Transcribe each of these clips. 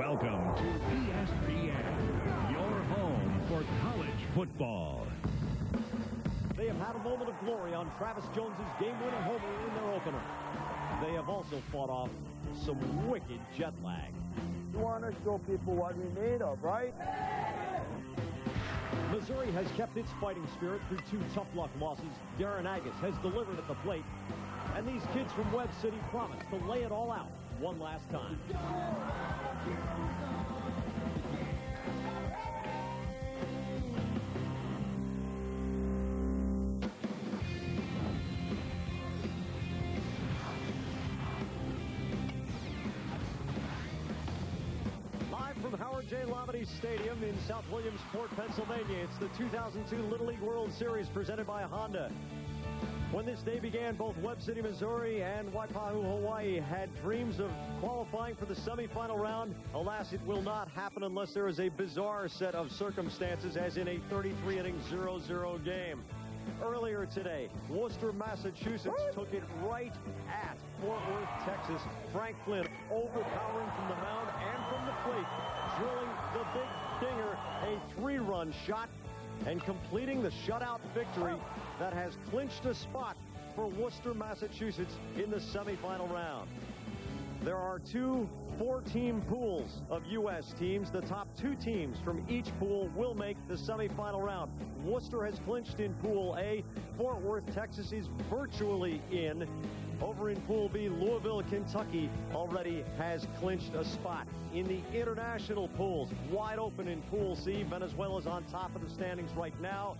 Welcome to ESPN, your home for college football. They have had a moment of glory on Travis Jones's game-winning homer in their opener. They have also fought off some wicked jet lag. You want to show people what we made of, right? Missouri has kept its fighting spirit through two tough luck losses. Darren Agus has delivered at the plate. And these kids from Webb City promise to lay it all out one last time. Live from Howard J. Labadie Stadium in South Williamsport, Pennsylvania, it's the 2002 Little League World Series presented by Honda. When this day began, both Webb City, Missouri and Waipahu, Hawaii had dreams of qualifying for the semifinal round. Alas, it will not happen unless there is a bizarre set of circumstances, as in a 33-inning 0-0 game. Earlier today, Worcester, Massachusetts took it right at Fort Worth, Texas. Frank Flynn overpowering from the mound and from the plate, drilling the big dinger, a 3-run shot, and completing the shutout victory that has clinched a spot for Worcester, Massachusetts in the semifinal round. There are two 4-team pools of U.S. teams. The top 2 teams from each pool will make the semifinal round. Worcester has clinched in Pool A. Fort Worth, Texas is virtually in. Over in Pool B, Louisville, Kentucky already has clinched a spot. In the international pools, wide open in Pool C, Venezuela's on top of the standings right now.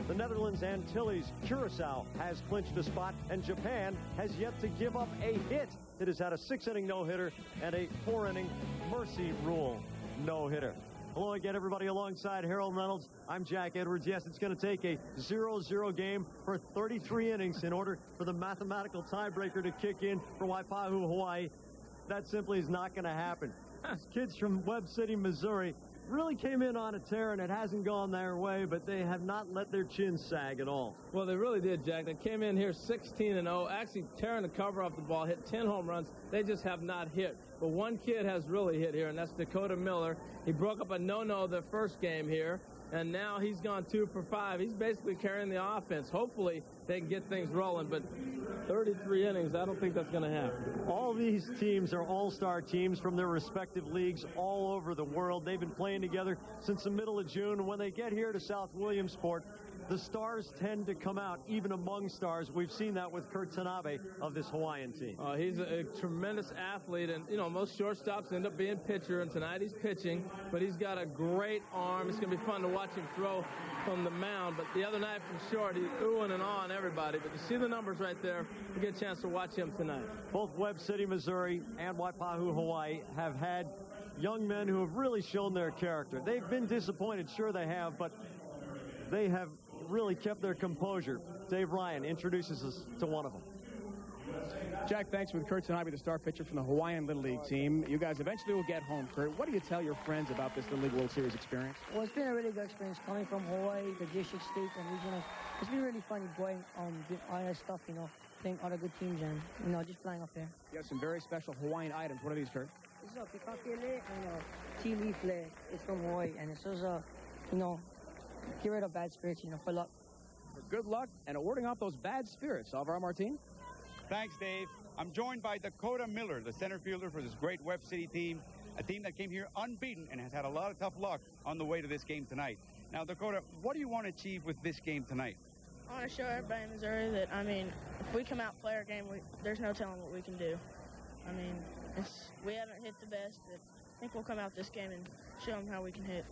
The Netherlands, Antilles, Curacao has clinched a spot, and Japan has yet to give up a hit. It has had a 6-inning no-hitter and a 4-inning mercy rule no-hitter. Hello again, everybody. Alongside Harold Reynolds, I'm Jack Edwards. Yes, it's going to take a 0-0 game for 33 innings in order for the mathematical tiebreaker to kick in for Waipahu, Hawaii. That simply is not going to happen. Kids from Webb City, Missouri really came in on a tear, and it hasn't gone their way, but they have not let their chins sag at all. Well, they really did, Jack. They came in here 16-0, actually tearing the cover off the ball, hit 10 home runs. They just have not hit. But one kid has really hit here, and that's Dakota Miller. He broke up a no-no the first game here, and now he's gone 2 for 5. He's basically carrying the offense. Hopefully they can get things rolling, but 33 innings, I don't think that's going to happen. All these teams are all-star teams from their respective leagues all over the world. They've been playing together since the middle of June. When they get here to South Williamsport, the stars tend to come out, even among stars. We've seen that with Kurt Tanabe of this Hawaiian team. He's a tremendous athlete, and, you know, most shortstops end up being pitcher, and tonight he's pitching, but he's got a great arm. It's going to be fun to watch him throw from the mound, but the other night from short, he's oohing and awing everybody. But you see the numbers right there. You get a chance to watch him tonight. Both Webb City, Missouri and Waipahu, Hawaii have had young men who have really shown their character. They've been disappointed, sure they have, but they have really kept their composure. Dave Ryan introduces us to one of them. Jack, thanks for Kurt Tanabe, the star pitcher from the Hawaiian Little League team. You guys eventually will get home, Kurt. What do you tell your friends about this Little League World Series experience? Well, it's been a really good experience coming from Hawaii, the district, state, and regional. It's been really fun going doing all that stuff, you know, playing other good teams and, you know, just flying up there. You have some very special Hawaiian items. What are these, Kurt? This is a pikakele and a tea leaf flag. It's from Hawaii, and it's just you know, get rid of bad spirits, you know, for luck. For good luck and warding off those bad spirits. Alvaro Martin? Thanks, Dave. I'm joined by Dakota Miller, the center fielder for this great Webb City team, a team that came here unbeaten and has had a lot of tough luck on the way to this game tonight. Now, Dakota, what do you want to achieve with this game tonight? I want to show everybody in Missouri that, I mean, if we come out and play our game, there's no telling what we can do. I mean, we haven't hit the best, but I think we'll come out this game and show them how we can hit.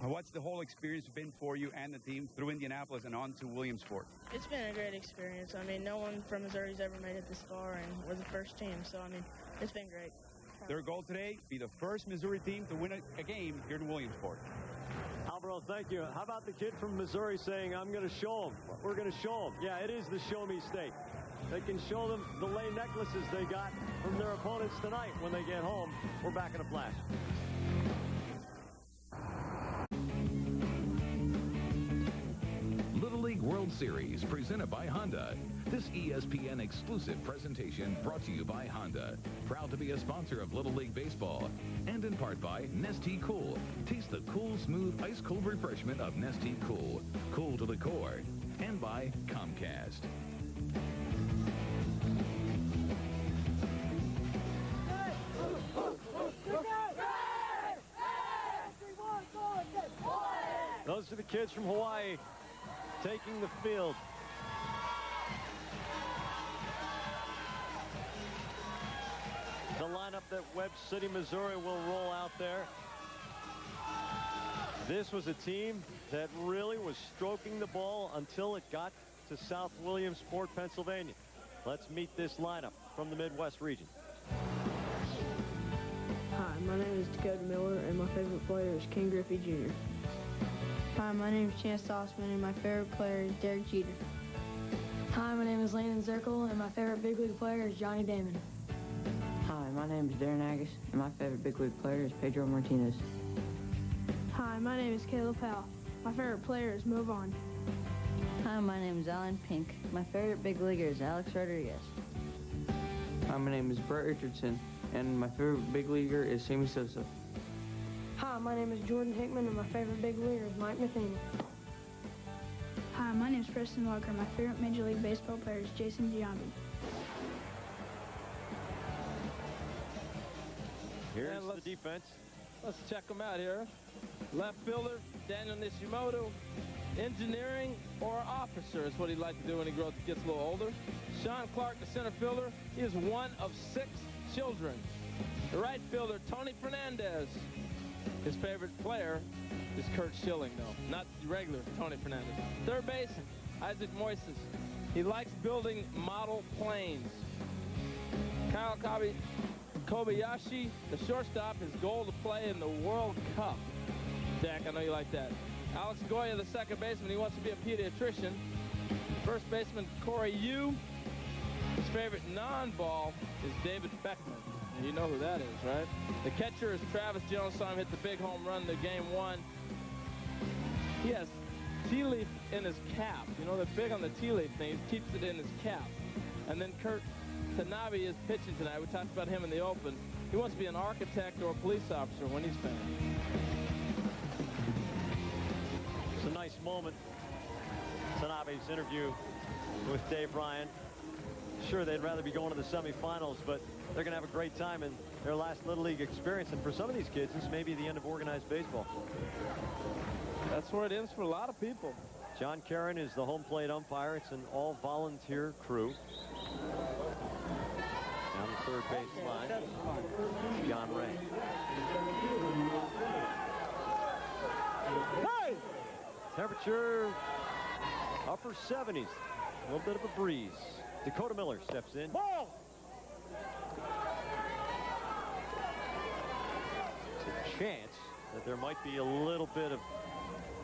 What's the whole experience been for you and the team through Indianapolis and on to Williamsport? It's been a great experience. I mean, no one from Missouri's ever made it this far, and we're the first team, so, I mean, it's been great. Their goal today, be the first Missouri team to win a game here in Williamsport. Alvaro, thank you. How about the kid from Missouri saying, I'm going to show them. We're going to show them. Yeah, it is the show me state. They can show them the lei necklaces they got from their opponents tonight when they get home. We're back in a flash. Little League World World Series presented by Honda. This ESPN exclusive presentation brought to you by Honda. Proud to be a sponsor of Little League Baseball. And in part by Nestea Cool. Taste the cool, smooth, ice-cold refreshment of Nestea Cool. Cool to the core. And by Comcast. Those are the kids from Hawaii taking the field. The lineup that Webb City, Missouri will roll out there. This was a team that really was stroking the ball until it got to South Williamsport, Pennsylvania. Let's meet this lineup from the Midwest region. Hi, my name is Dakota Miller, and my favorite player is Ken Griffey Jr. Hi, my name is Chance Stossman, and my favorite player is Derek Jeter. Hi, my name is Landon Zirkle, and my favorite big league player is Johnny Damon. Hi, my name is Darren Agus, and my favorite big league player is Pedro Martinez. Hi, my name is Caleb Powell. My favorite player is Mo Vaughn. Hi, my name is Alan Pink. My favorite big leaguer is Alex Rodriguez. Hi, my name is Brett Richardson, and my favorite big leaguer is Sammy Sosa. Hi, my name is Jordan Hickman, and my favorite big leaguer is Mike Matheny. Hi, my name is Preston Walker. My favorite Major League Baseball player is Jason Giambi. Here's the defense. Let's check them out here. Left fielder, Daniel Nishimoto. Engineering or officer is what he'd like to do when he gets a little older. Sean Clark, the center fielder. He is one of 6 children. The right fielder, Tony Fernandez. His favorite player is Kurt Schilling, though, not the regular Tony Fernandez. Third baseman, Isaac Moises. He likes building model planes. Kyle Kobayashi, the shortstop, his goal to play in the World Cup. Dak, I know you like that. Alex Goya, the second baseman, he wants to be a pediatrician. First baseman, Corey Yu. His favorite non-ball is David Beckman. And you know who that is, right? The catcher is Travis Jones. Saw him hit the big home run in the game 1. He has tea leaf in his cap. You know, they're big on the tea leaf thing. He keeps it in his cap. And then Kurt Tanabe is pitching tonight. We talked about him in the open. He wants to be an architect or a police officer when he's finished. It's a nice moment. Tanabe's interview with Dave Ryan. Sure, they'd rather be going to the semifinals, but they're going to have a great time in their last Little League experience. And for some of these kids, this may be the end of organized baseball. That's where it ends for a lot of people. John Karen is the home plate umpire. It's an all-volunteer crew. Down the third base line, John Ray. Hey! Temperature upper 70s. A little bit of a breeze. Dakota Miller steps in. Ball! There's a chance that there might be a little bit of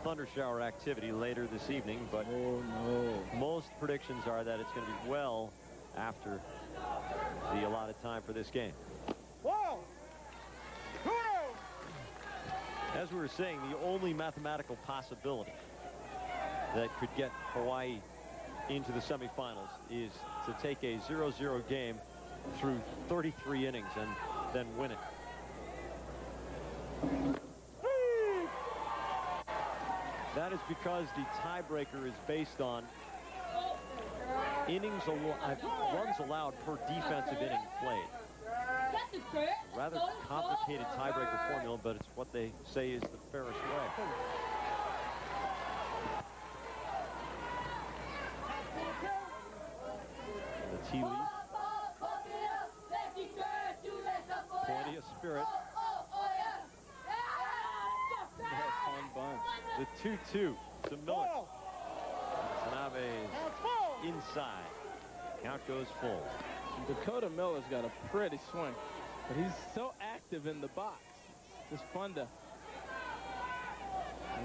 thunder shower activity later this evening, but most predictions are that it's going to be well after the allotted time for this game. Whoa! As we were saying, the only mathematical possibility that could get Hawaii into the semifinals is to take a 0-0 game through 33 innings and then win it. That is because the tiebreaker is based on runs allowed per defensive inning played. Rather complicated tiebreaker formula, but it's what they say is the fairest way. The tea leaf. Plenty of spirit. The 2-2 to Miller. Tanabe inside. Count goes full. Dakota Miller's got a pretty swing, but he's so active in the box. It's fun to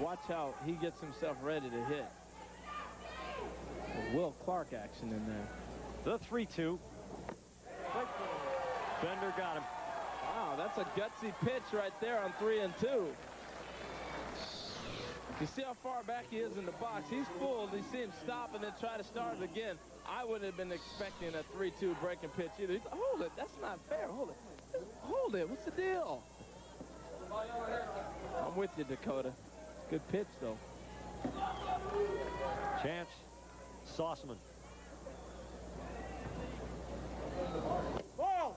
watch how he gets himself ready to hit. A Will Clark action in there. The 3-2. Bender got him. Wow, that's a gutsy pitch right there on 3-2. You see how far back he is in the box. He's fooled. You see him stop and then try to start it again. I wouldn't have been expecting a 3-2 breaking pitch either. He's, hold it. That's not fair. Hold it. Hold it. What's the deal? I'm with you, Dakota. Good pitch, though. Chance. Sauceman. Ball!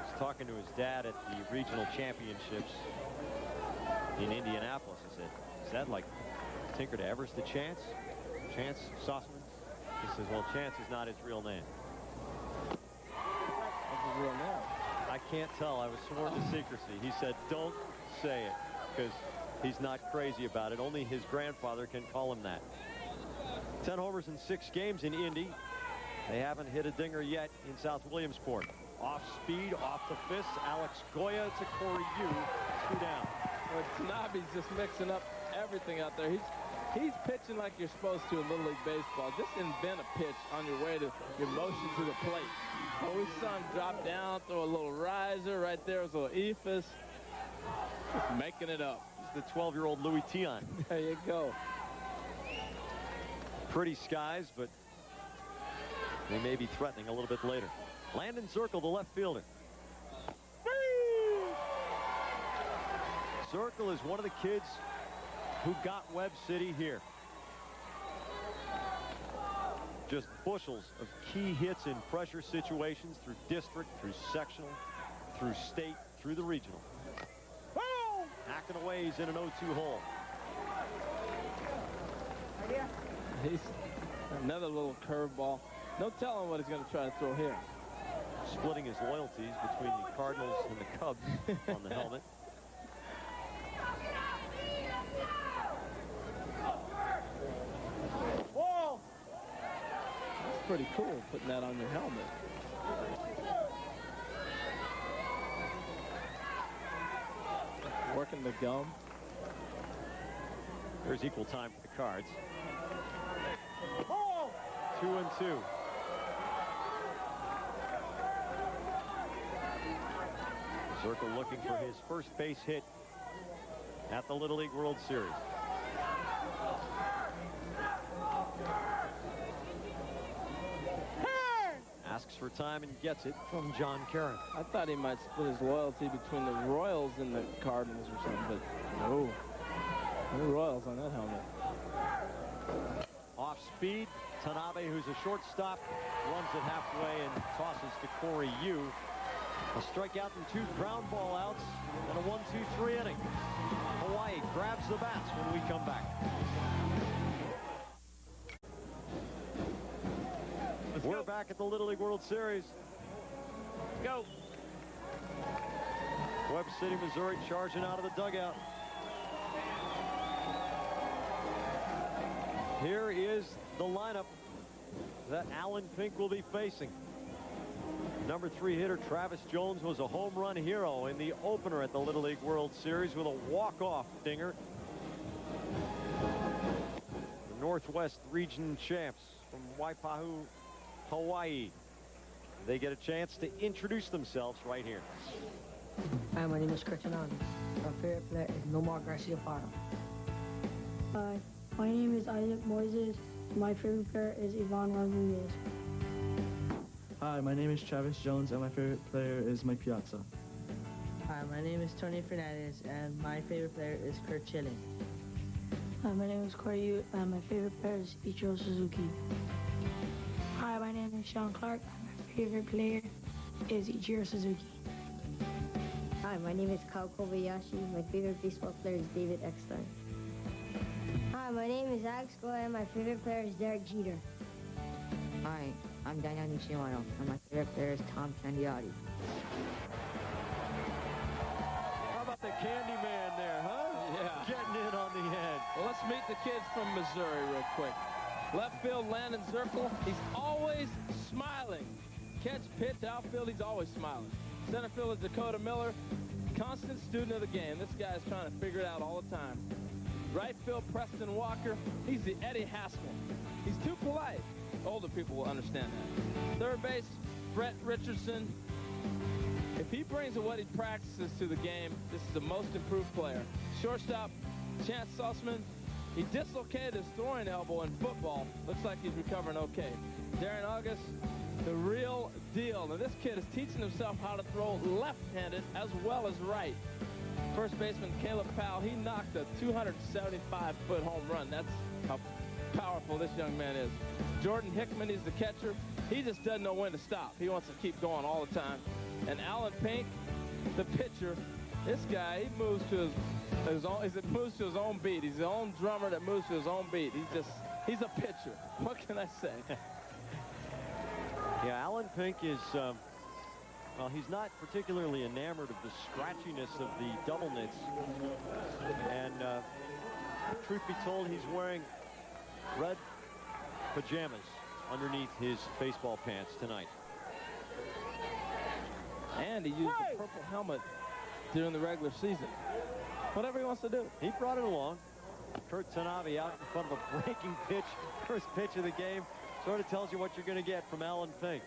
He's talking to his dad at the regional championships in Indianapolis. I said, is that like Tinker to Everest to Chance? Chance Sauceman? He says, well, Chance is not his real name. What's his real name? I can't tell. I was sworn to secrecy. He said, don't say it, because he's not crazy about it. Only his grandfather can call him that. 10 homers in 6 games in Indy. They haven't hit a dinger yet in South Williamsport. Off speed, off the fist. Alex Goya to Corey Yu. 2 down. Well, Tanabe's just mixing up everything out there. He's pitching like you're supposed to in Little League Baseball. Just invent a pitch on your way to your motion to the plate. Well, we saw him drop down, throw a little riser right there, was a little ephus. Just making it up. He's the 12-year-old Louis Tion. There you go. Pretty skies, but they may be threatening a little bit later. Landon Zirkle, the left fielder. Zirkle is one of the kids who got Webb City here. Just bushels of key hits in pressure situations through district, through sectional, through state, through the regional. Hacking away, he's in an 0-2 hole. He's another little curveball. No telling what he's going to try to throw here. Splitting his loyalties between the Cardinals and the Cubs on the helmet. Ball! That's pretty cool, putting that on your helmet. Working the gum. There's equal time for the Cards. Ball! 2-2. Zirkle looking for his first base hit at the Little League World Series. Asks for time and gets it from John Karen. I thought he might split his loyalty between the Royals and the Cardinals or something, but no. No Royals on that helmet. Off speed, Tanabe, who's a shortstop, runs it halfway and tosses to Corey Yu. A strikeout and 2 ground ball outs and a 1-2-3 inning. Hawaii grabs the bats when we come back. We're back at the Little League World Series. Go. Webb City, Missouri, charging out of the dugout. Here is the lineup that Alan Pink will be facing. Number 3 hitter Travis Jones was a home run hero in the opener at the Little League World Series with a walk-off dinger. The Northwest Region champs from Waipahu, Hawaii. They get a chance to introduce themselves right here. Hi, my name is Kurt Tanabe. My favorite player is Nomar Garcia Parra. Hi, my name is Isaac Moises. My favorite player is Ivan Rodriguez. Hi, my name is Travis Jones, and my favorite player is Mike Piazza. Hi, my name is Tony Fernandez, and my favorite player is Kurt Schilling. Hi, my name is Corey Yu, and my favorite player is Ichiro Suzuki. Hi, my name is Sean Clark, and my favorite player is Ichiro Suzuki. Hi, my name is Kyle Kobayashi. My favorite baseball player is David Eckstein. Hi, my name is Alex Goya, and my favorite player is Derek Jeter. Hi, I'm Daniel Nishimano, and my favorite player is Tom Candiotti. How about the Candy Man there, huh? Yeah. Getting in on the end. Well, let's meet the kids from Missouri real quick. Left field, Landon Zirkle. He's always smiling. Catch, pitch, outfield, he's always smiling. Center fielder, Dakota Miller. Constant student of the game. This guy's trying to figure it out all the time. Right field, Preston Walker. He's the Eddie Haskell. He's too polite. Older people will understand that. Third base, Brett Richardson. If he brings what he practices to the game, this is the most improved player. Shortstop, Chance Sussman, he dislocated his throwing elbow in football. Looks like he's recovering okay. Darren August, the real deal. Now, this kid is teaching himself how to throw left-handed as well as right. First baseman Caleb Powell, he knocked a 275-foot home run. That's how powerful this young man is. Jordan Hickman, he's the catcher. He just doesn't know when to stop. He wants to keep going all the time. And Alan Pink, the pitcher, this guy, he moves to moves to his own beat. He's the own drummer that moves to his own beat. He's a pitcher. What can I say? Yeah, Alan Pink is, well, he's not particularly enamored of the scratchiness of the double knits. And truth be told, he's wearing red pajamas underneath his baseball pants tonight. And he used the purple helmet during the regular season. Whatever he wants to do. He brought it along. Kurt Tanabe out in front of a breaking pitch. First pitch of the game. Sort of tells you what you're going to get from Alan Pink.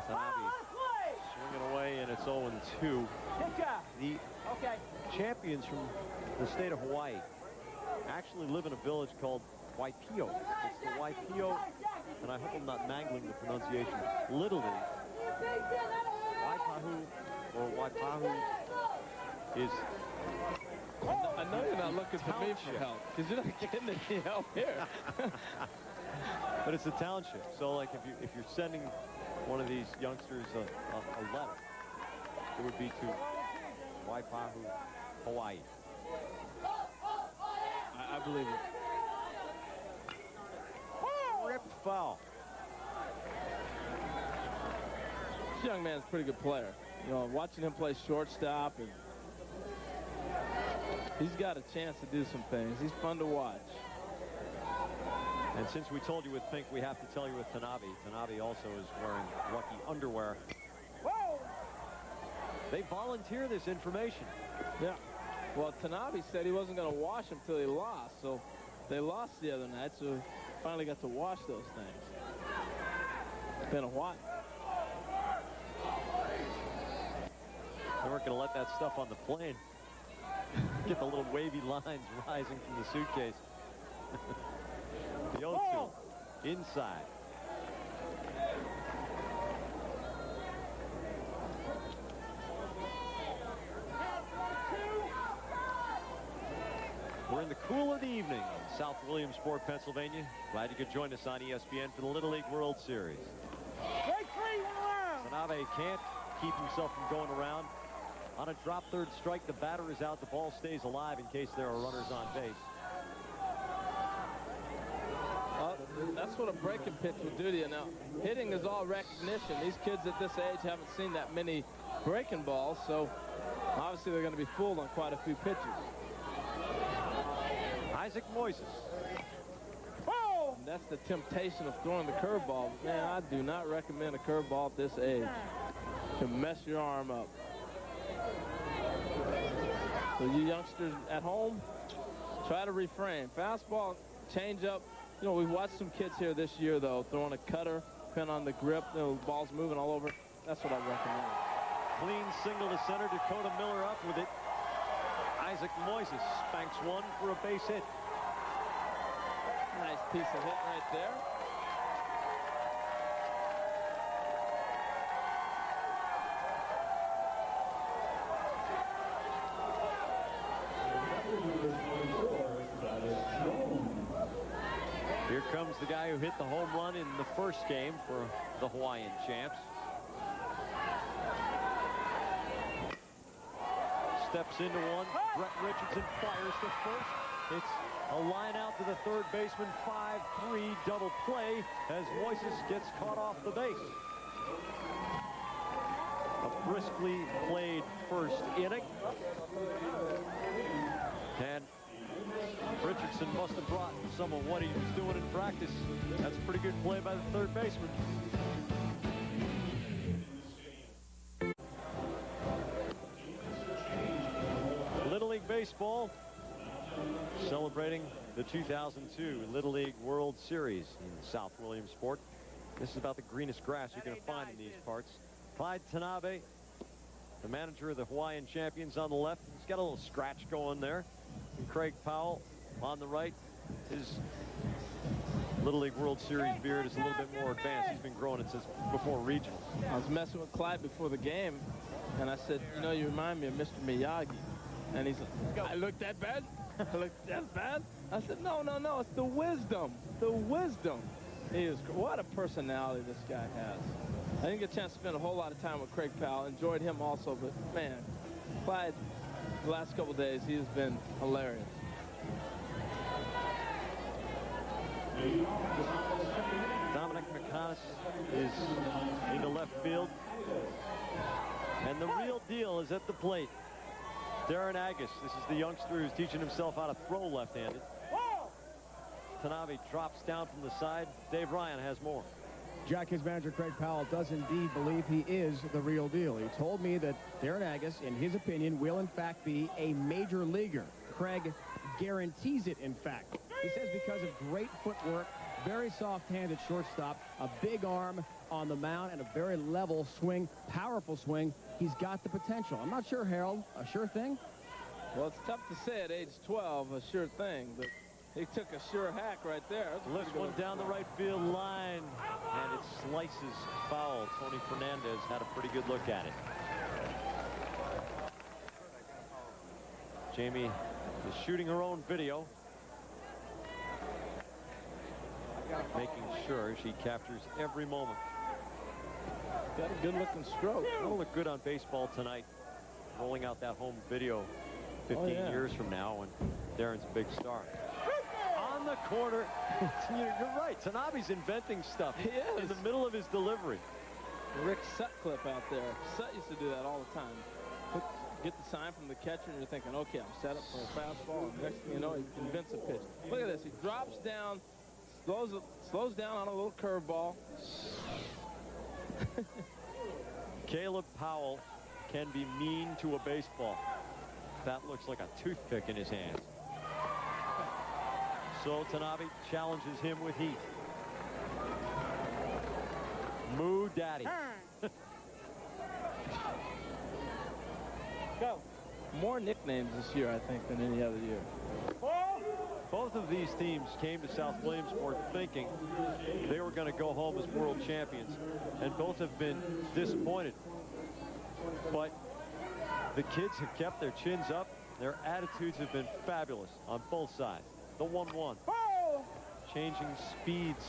Tanabe swinging away, and it's 0-2. The champions from the state of Hawaii actually live in a village called Waipio. It's the Waipio, and I hope I'm not mangling the pronunciation, Little League. Waipahu or Waipahu is... I know you're not looking to me for help, because you're not getting any help here. But it's a township, so like if you're sending one of these youngsters a letter, it would be to Waipahu, Hawaii. I believe it. Rip foul. This young man's a pretty good player. You know, watching him play shortstop, and he's got a chance to do some things. He's fun to watch. And since we told you with Pink, we have to tell you with Tanabe. Tanabe also is wearing lucky underwear. Whoa! They volunteer this information. Yeah. Well, Tanabe said he wasn't going to wash them till he lost, so they lost the other night, so finally got to wash those things. It's been a while. They weren't going to let that stuff on the plane. Get the little wavy lines rising from the suitcase. The 0-2 inside. We're in the cool of the evening in South Williamsport, Pennsylvania. Glad you could join us on ESPN for the Little League World Series. Tanabe can't keep himself from going around. On a drop third strike, the batter is out. The ball stays alive in case there are runners on base. That's what a breaking pitch will do to you. Now, hitting is all recognition. These kids at this age haven't seen that many breaking balls, so obviously they're going to be fooled on quite a few pitches. Isaac Moises. And that's the temptation of throwing the curveball. Man, I do not recommend a curveball at this age. It can mess your arm up. So you youngsters at home, try to refrain. Fastball, changeup. You know, we've watched some kids here this year, though, throwing a cutter, pin on the grip, you know, the ball's moving all over. That's what I recommend. Clean single to center. Dakota Miller up with it. Isaac Moises spanks one for a base hit. Nice piece of hit right there. Here comes the guy who hit the home run in the first game for the Hawaiian champs. Steps into one. Brett Richardson fires to first. It's a line out to the third baseman. 5-3 double play as Moises gets caught off the base. A briskly played first inning. And Richardson must have brought some of what he was doing in practice. That's a pretty good play by the third baseman. Little League Baseball celebrating the 2002 Little League World Series in South Williamsport. This is about the greenest grass you're going to find in these parts. Clyde Tanabe, the manager of the Hawaiian champions, on the left. He's got a little scratch going there. And Craig Powell on the right. His Little League World Series beard is a little bit more advanced. He's been growing it since before regional. I was messing with Clyde before the game, and I said, you know, you remind me of Mr. Miyagi. And he's like, I look that bad? I look that bad? I said, no, no, no, it's the wisdom. The wisdom. He is, what a personality this guy has. I didn't get a chance to spend a whole lot of time with Craig Powell. Enjoyed him also, but man, Clyde, the last couple days, he has been hilarious. Dominic McConis is in the left field. And the real deal is at the plate. Darren Agus, this is the youngster who's teaching himself how to throw left-handed. Tanabe drops down from the side. Dave Ryan has more. Jack, his manager Craig Powell does indeed believe he is the real deal. He told me that Darren Agus, in his opinion, will in fact be a major leaguer. Craig guarantees it, in fact. He says because of great footwork, very soft-handed shortstop, a big arm on the mound, and a very level swing, powerful swing, he's got the potential. I'm not sure, Harold, a sure thing? Well, it's tough to say at age 12, a sure thing, but he took a sure hack right there. Lifts one down the right field line, and it slices foul. Tony Fernandez had a pretty good look at it. Jamie is shooting her own video, making sure she captures every moment. Got a good-looking stroke. It'll look good on baseball tonight, rolling out that home video 15 years from now when Darren's a big star. On the corner. You're right. Tanabe's inventing stuff. He is. In the middle of his delivery. Rick Sutcliffe out there. Sut used to do that all the time. Get the sign from the catcher, and you're thinking, okay, I'm set up for a fastball. And next thing you know, he invents a pitch. Look at this. He drops down, slows down on a little curveball. Caleb Powell can be mean to a baseball. That looks like a toothpick in his hands. So Tanabe challenges him with heat. Moo Daddy. Go. More nicknames this year, I think, than any other year. Both of these teams came to South Williamsport thinking they were going to go home as world champions, and both have been disappointed. But the kids have kept their chins up. Their attitudes have been fabulous on both sides. The 1-1. Changing speeds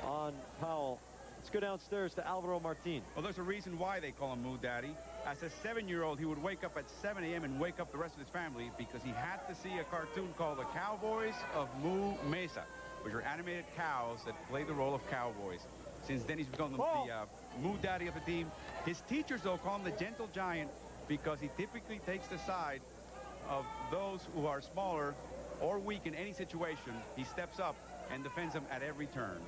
on Powell. Let's go downstairs to Alvaro Martin. Well, there's a reason why they call him Moo Daddy. As a 7-year-old, he would wake up at 7 a.m. and wake up the rest of his family because he had to see a cartoon called The Cowboys of Moo Mesa, which are animated cows that play the role of cowboys. Since then, he's become the Moo Daddy of the team. His teachers, though, call him the Gentle Giant because he typically takes the side of those who are smaller or weak in any situation. He steps up and defends them at every turn.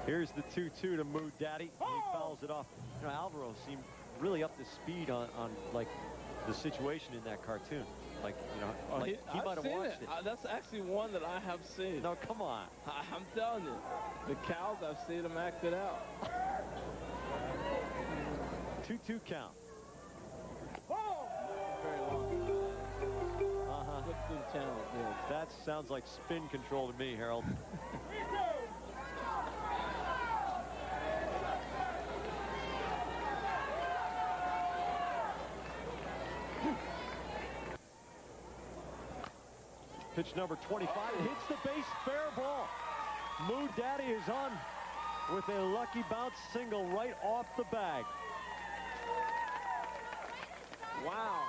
Here's the 2-2 to Moo Daddy. He fouls it off. You know, Alvaro seemed really up to speed on like the situation in that cartoon. Like, you know, like he might have watched it. That's actually one that I have seen. No, come on. I'm telling you, the cows, I've seen them act it out. 2-2 count. Very long. Flip through the channel. Yeah. That sounds like spin control to me, Harold. Pitch number 25 hits the base, fair ball. Moo Daddy is on with a lucky bounce single right off the bag. Wow.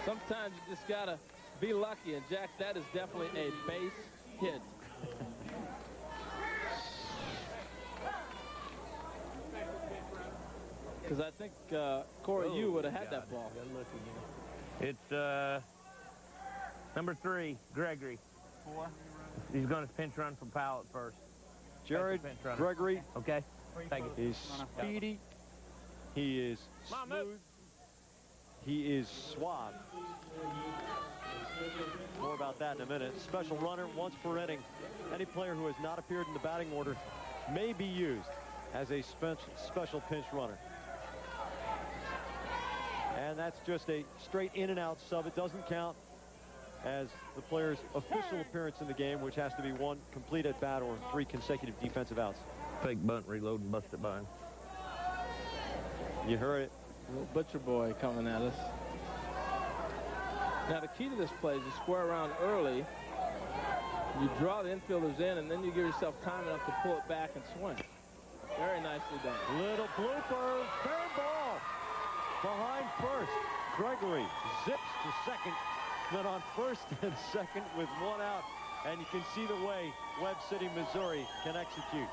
Sometimes you just gotta be lucky, and Jack, that is definitely a base hit. Because I think Corey, you would have had that ball. It's number 3, Gregory. 4. He's going to pinch run for Powell at first. Jared Gregory. Okay. Thank you. He's speedy. He is smooth. He is suave. More about that in a minute. Special runner once per inning. Any player who has not appeared in the batting order may be used as a special pinch runner. And that's just a straight in and out sub. It doesn't count as the player's official appearance in the game, which has to be 1 complete at bat or 3 consecutive defensive outs. Fake bunt, reload, and bust it by him. You heard it. Little butcher boy coming at us. Now the key to this play is you square around early, you draw the infielders in, and then you give yourself time enough to pull it back and swing. Very nicely done. Little blooper, fair ball. Behind first, Gregory zips to second, then on first and second with 1 out, and you can see the way Webb City, Missouri can execute.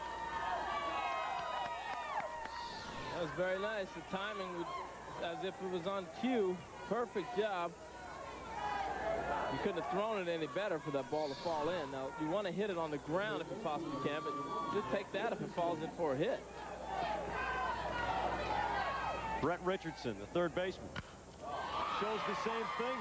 That was very nice. The timing was as if it was on cue. Perfect job. You couldn't have thrown it any better for that ball to fall in. Now, you want to hit it on the ground if you possibly can, but just take that if it falls in for a hit. Brett Richardson, the third baseman, shows the same thing.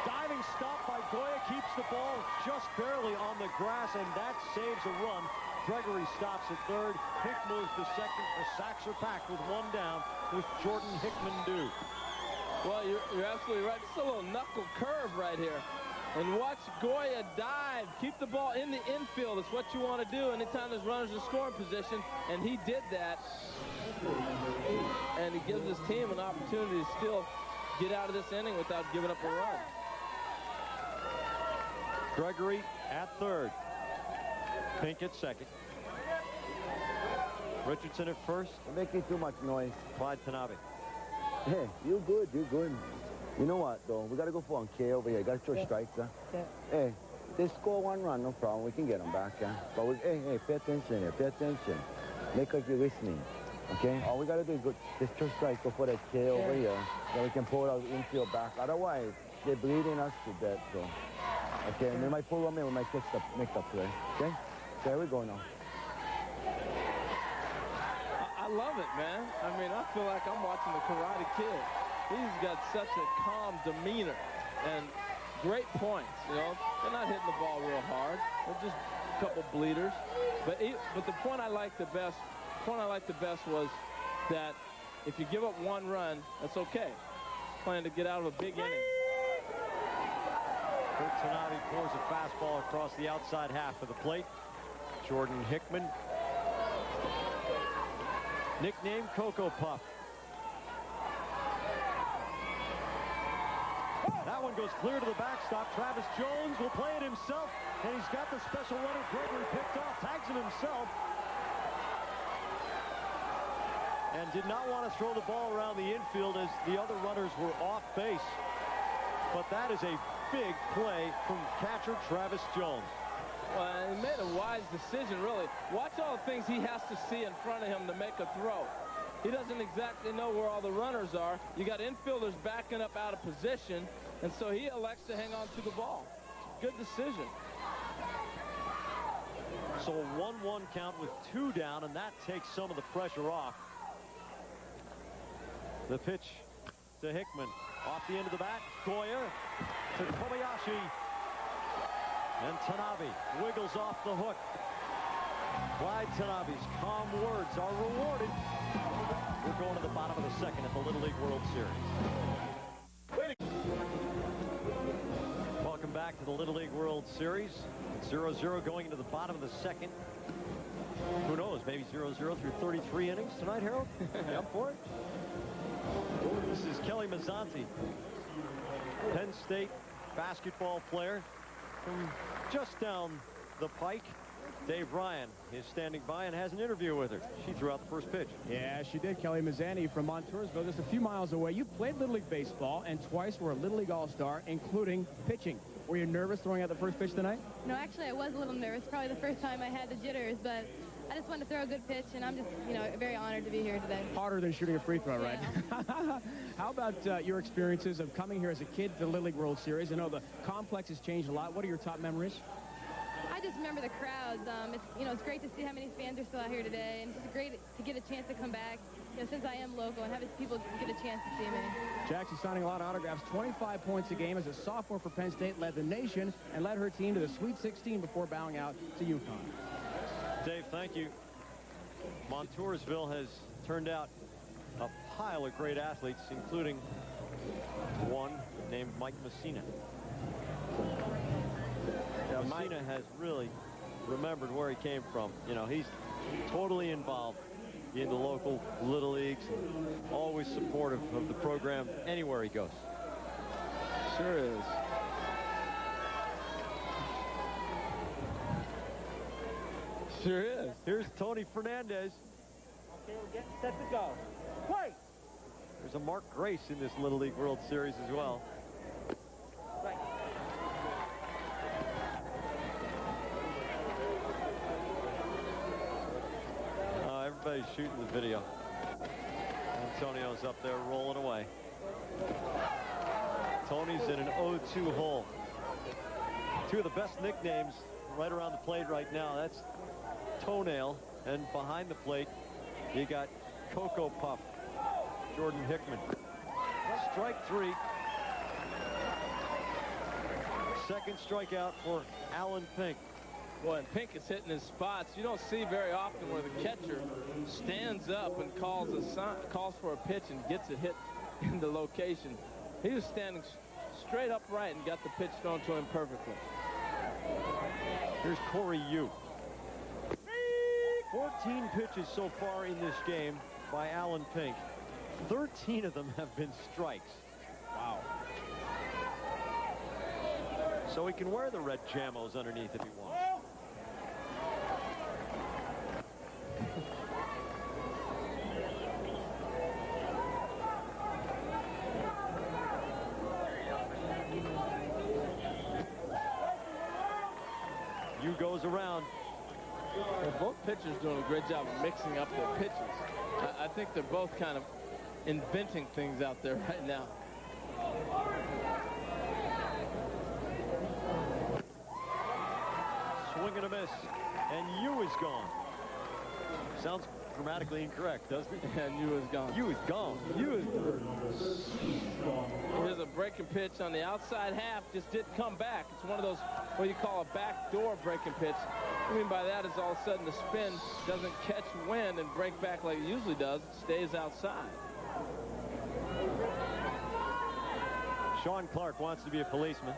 Diving stop by Goya keeps the ball just barely on the grass, and that saves a run. Gregory stops at third. Pink moves to second. The sacks are packed with 1 down with Jordan Hickman due. Well, you're absolutely right. It's a little knuckle curve right here. And watch Goya dive. Keep the ball in the infield. It's what you want to do anytime there's runners in scoring position. And he did that. And he gives his team an opportunity to still get out of this inning without giving up a run. Gregory at third. Pink at second. Richardson at first. You're making too much noise. Clyde Tanabe. Hey, you good, you good. You know what, though? We got to go for 1K over here. Got to throw strikes, huh? Yeah. Hey, they score 1 run, no problem. We can get them back, huh? But, hey, pay attention here. Pay attention. Make like you're listening, okay? All we got to do is go, just throw strikes, go for that K over here. Then we can pull out the infield back. Otherwise, they're bleeding us to death, so. Okay, and we might pull them in. We might make the play, okay? There we go now. I love it, man. I mean, I feel like I'm watching the Karate Kid. He's got such a calm demeanor and great points, you know. They're not hitting the ball real hard. They're just a couple bleeders. But the point I liked the best was that if you give up 1 run, that's okay. Playing to get out of a big inning. Kurt Tanabe pours a fastball across the outside half of the plate. Jordan Hickman, nicknamed Cocoa Puff. That one goes clear to the backstop. Travis Jones will play it himself, and he's got the special runner Gregory picked off, tags him himself, and did not want to throw the ball around the infield as the other runners were off base. But that is a big play from catcher Travis Jones. Well, he made a wise decision, really. Watch all the things he has to see in front of him to make a throw. He doesn't exactly know where all the runners are. You got infielders backing up out of position, and so he elects to hang on to the ball. Good decision. So a 1-1 count with 2 down, and that takes some of the pressure off. The pitch to Hickman. Off the end of the bat, Goya to Kobayashi. And Tanabe wiggles off the hook. Clyde Tanabe's calm words are rewarded. We're going to the bottom of the second at the Little League World Series. Welcome back to the Little League World Series. It's 0-0 going into the bottom of the second. Who knows, maybe 0-0 through 33 innings tonight, Harold? You up for it? This is Kelly Mazzanti, Penn State basketball player from just down the pike. Dave Ryan is standing by and has an interview with her. She threw out the first pitch. Yeah, she did. Kelly Mazzanti from Montoursville, just a few miles away. You played Little League baseball and twice were a Little League All-Star, including pitching. Were you nervous throwing out the first pitch tonight? No, actually, I was a little nervous. Probably the first time I had the jitters, but I just wanted to throw a good pitch, and I'm just, very honored to be here today. Harder than shooting a free throw, right? Yeah. How about your experiences of coming here as a kid to the Little League World Series? I know the complex has changed a lot. What are your top memories? I just remember the crowds. It's great to see how many fans are still out here today, and it's just great to get a chance to come back, since I am local, and have people get a chance to see me. Jackson signing a lot of autographs. 25 points a game as a sophomore for Penn State, led the nation and led her team to the Sweet 16 before bowing out to UConn. Dave, thank you. Montoursville has turned out a pile of great athletes, including one named Mike Messina. Now, Messina has really remembered where he came from. You know, he's totally involved in the local little leagues, and always supportive of the program anywhere he goes. Sure is. Sure is. Here's Tony Fernandez. Okay, we're getting set to go. Wait! There's a Mark Grace in this Little League World Series as well. Right. Everybody's shooting the video. Antonio's up there rolling away. Tony's in an 0-2 hole. Two of the best nicknames right around the plate right now. That's Toenail, and behind the plate you got Cocoa Puff, Jordan Hickman. Strike three. Second strikeout for Alan Pink. Boy, and Pink is hitting his spots. You don't see very often where the catcher stands up and calls for a pitch and gets it hit in the location. He was standing straight upright and got the pitch thrown to him perfectly. Here's Corey Yu. 14 pitches so far in this game by Alan Pink. 13 of them have been strikes. Wow. So he can wear the red jamos underneath if he wants. Yu goes around. Well, both pitchers doing a great job of mixing up their pitches. I think they're both kind of inventing things out there right now. Swing and a miss, and Yu is gone. Sounds grammatically incorrect, doesn't it? And Yu is gone. Yu is gone. Yu is gone. Here's a breaking pitch on the outside half. Just didn't come back. It's one of those what you call a backdoor breaking pitch. What I mean by that is all of a sudden the spin doesn't catch wind and break back like it usually does. It stays outside. Sean Clark wants to be a policeman.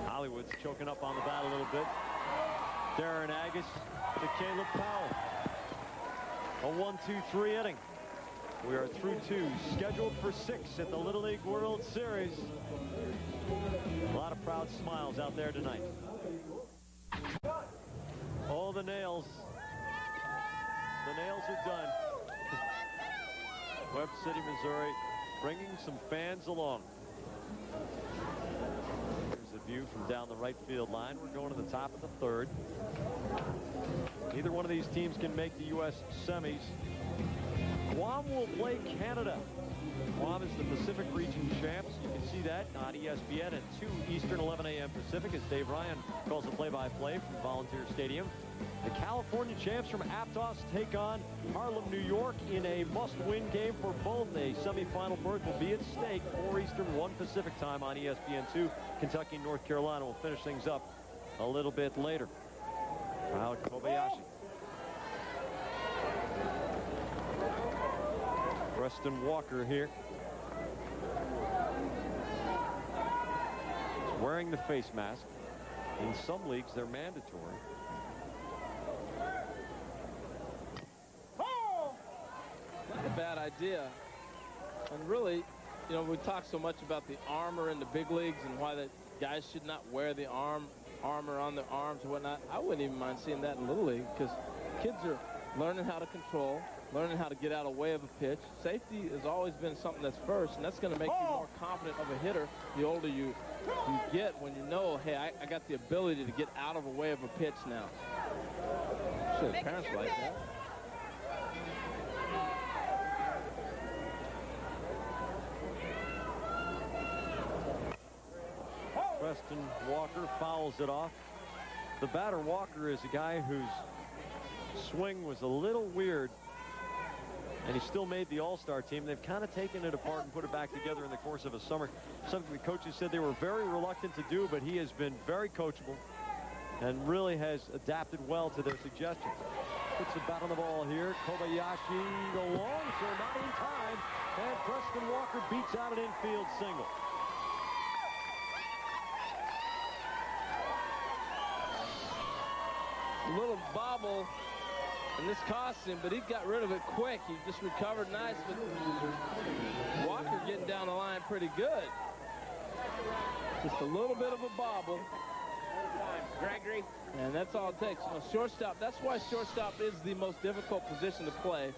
Hollywood's choking up on the bat a little bit. Darren Agus to Caleb Powell. A 1-2-3 inning. We are through two, scheduled for 6 at the Little League World Series. A lot of proud smiles out there tonight. Oh, the nails. The nails are done. Webb City, Missouri, bringing some fans along. Here's a view from down the right field line. We're going to the top of the third. Neither one of these teams can make the U.S. semis. Guam will play Canada. Guam is the Pacific region champs. You can see that on ESPN at 2 Eastern, 11 a.m. Pacific, as Dave Ryan calls the play-by-play from Volunteer Stadium. The California champs from Aptos take on Harlem, New York in a must-win game for both. A semifinal berth will be at stake. 4 Eastern, 1 Pacific time on ESPN2. Kentucky, North Carolina will finish things up a little bit later. Out Kobayashi. Preston Walker here. He's wearing the face mask. In some leagues, they're mandatory. Not a bad idea. And really, you know, we talk so much about the armor in the big leagues and why the guys should not wear the armor on their arms and whatnot. I wouldn't even mind seeing that in Little League because kids are learning how to control, learning how to get out of the way of a pitch. Safety has always been something that's first, and that's going to make you more confident of a hitter the older you get, when you know, hey, I got the ability to get out of the way of a pitch now. Sure, parents like that. Preston Walker fouls it off. The batter Walker is a guy whose swing was a little weird And he still made the All-Star team. They've kind of taken it apart and put it back together in the course of a summer. Something the coaches said they were very reluctant to do, but he has been very coachable and really has adapted well to their suggestions. Puts the bat on the ball here. Kobayashi, the long, so not in time. And Preston Walker beats out an infield single. A little bobble, and this cost him, but he got rid of it quick. He just recovered nice, but Walker getting down the line pretty good. Just a little bit of a bobble. Gregory. And that's all it takes. You know, shortstop, that's why shortstop is the most difficult position to play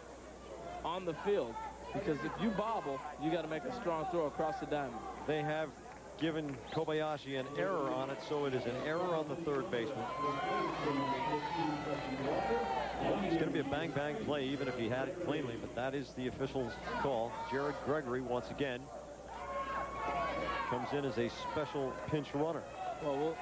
on the field. Because if you bobble, you got to make a strong throw across the diamond. They have given Kobayashi an error on it, so it is an error on the third baseman. It's going to be a bang-bang play, even if he had it cleanly, but that is the official's call. Jared Gregory, once again, comes in as a special pinch runner. Well,